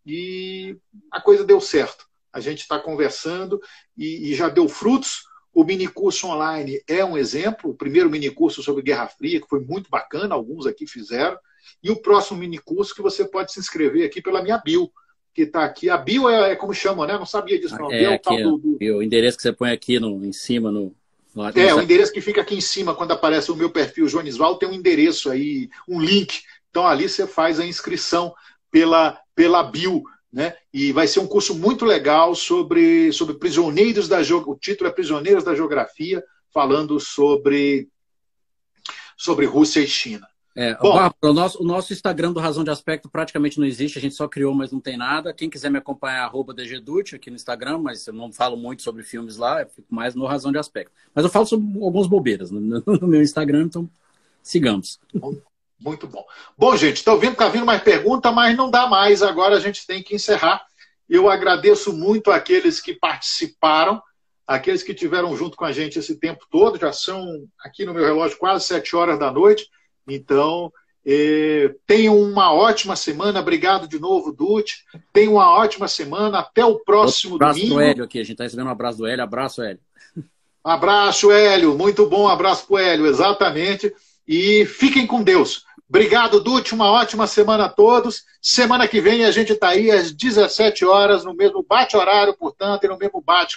e a coisa deu certo. A gente está conversando e já deu frutos. O minicurso online é um exemplo, o primeiro minicurso sobre Guerra Fria, que foi muito bacana, alguns aqui fizeram. E o próximo minicurso que você pode se inscrever aqui pela minha bio, que está aqui. A bio é como chamam, né? Não sabia disso. Não. É o tal o endereço que você põe aqui em cima. O endereço que fica aqui em cima, quando aparece o meu perfil Joanisval, tem um endereço aí, um link. Então ali você faz a inscrição pela bio, né? E vai ser um curso muito legal sobre prisioneiros da geografia. O título é Prisioneiros da Geografia, falando sobre Rússia e China. O nosso Instagram do Razão de Aspecto praticamente não existe, a gente só criou, mas não tem nada. Quem quiser me acompanhar, @DGDutti aqui no Instagram, mas eu não falo muito sobre filmes lá, eu fico mais no Razão de Aspecto. Mas eu falo sobre algumas bobeiras no meu Instagram, então sigamos. Muito bom. Bom, gente, estou vendo que está vindo mais pergunta, mas não dá mais, agora a gente tem que encerrar. Eu agradeço muito àqueles que participaram, aqueles que estiveram junto com a gente esse tempo todo, já são, aqui no meu relógio, quase 7 horas da noite. Então, tenham uma ótima semana. Obrigado de novo, Dutti. Tenham uma ótima semana. Até o próximo domingo. Abraço do Hélio aqui. A gente está recebendo um abraço do Hélio. Abraço, Hélio. Abraço, Hélio. Muito bom. Abraço para o Hélio. Exatamente. E fiquem com Deus. Obrigado, Dutti. Uma ótima semana a todos. Semana que vem a gente está aí às 17 horas, no mesmo bate-horário, portanto, e no mesmo bate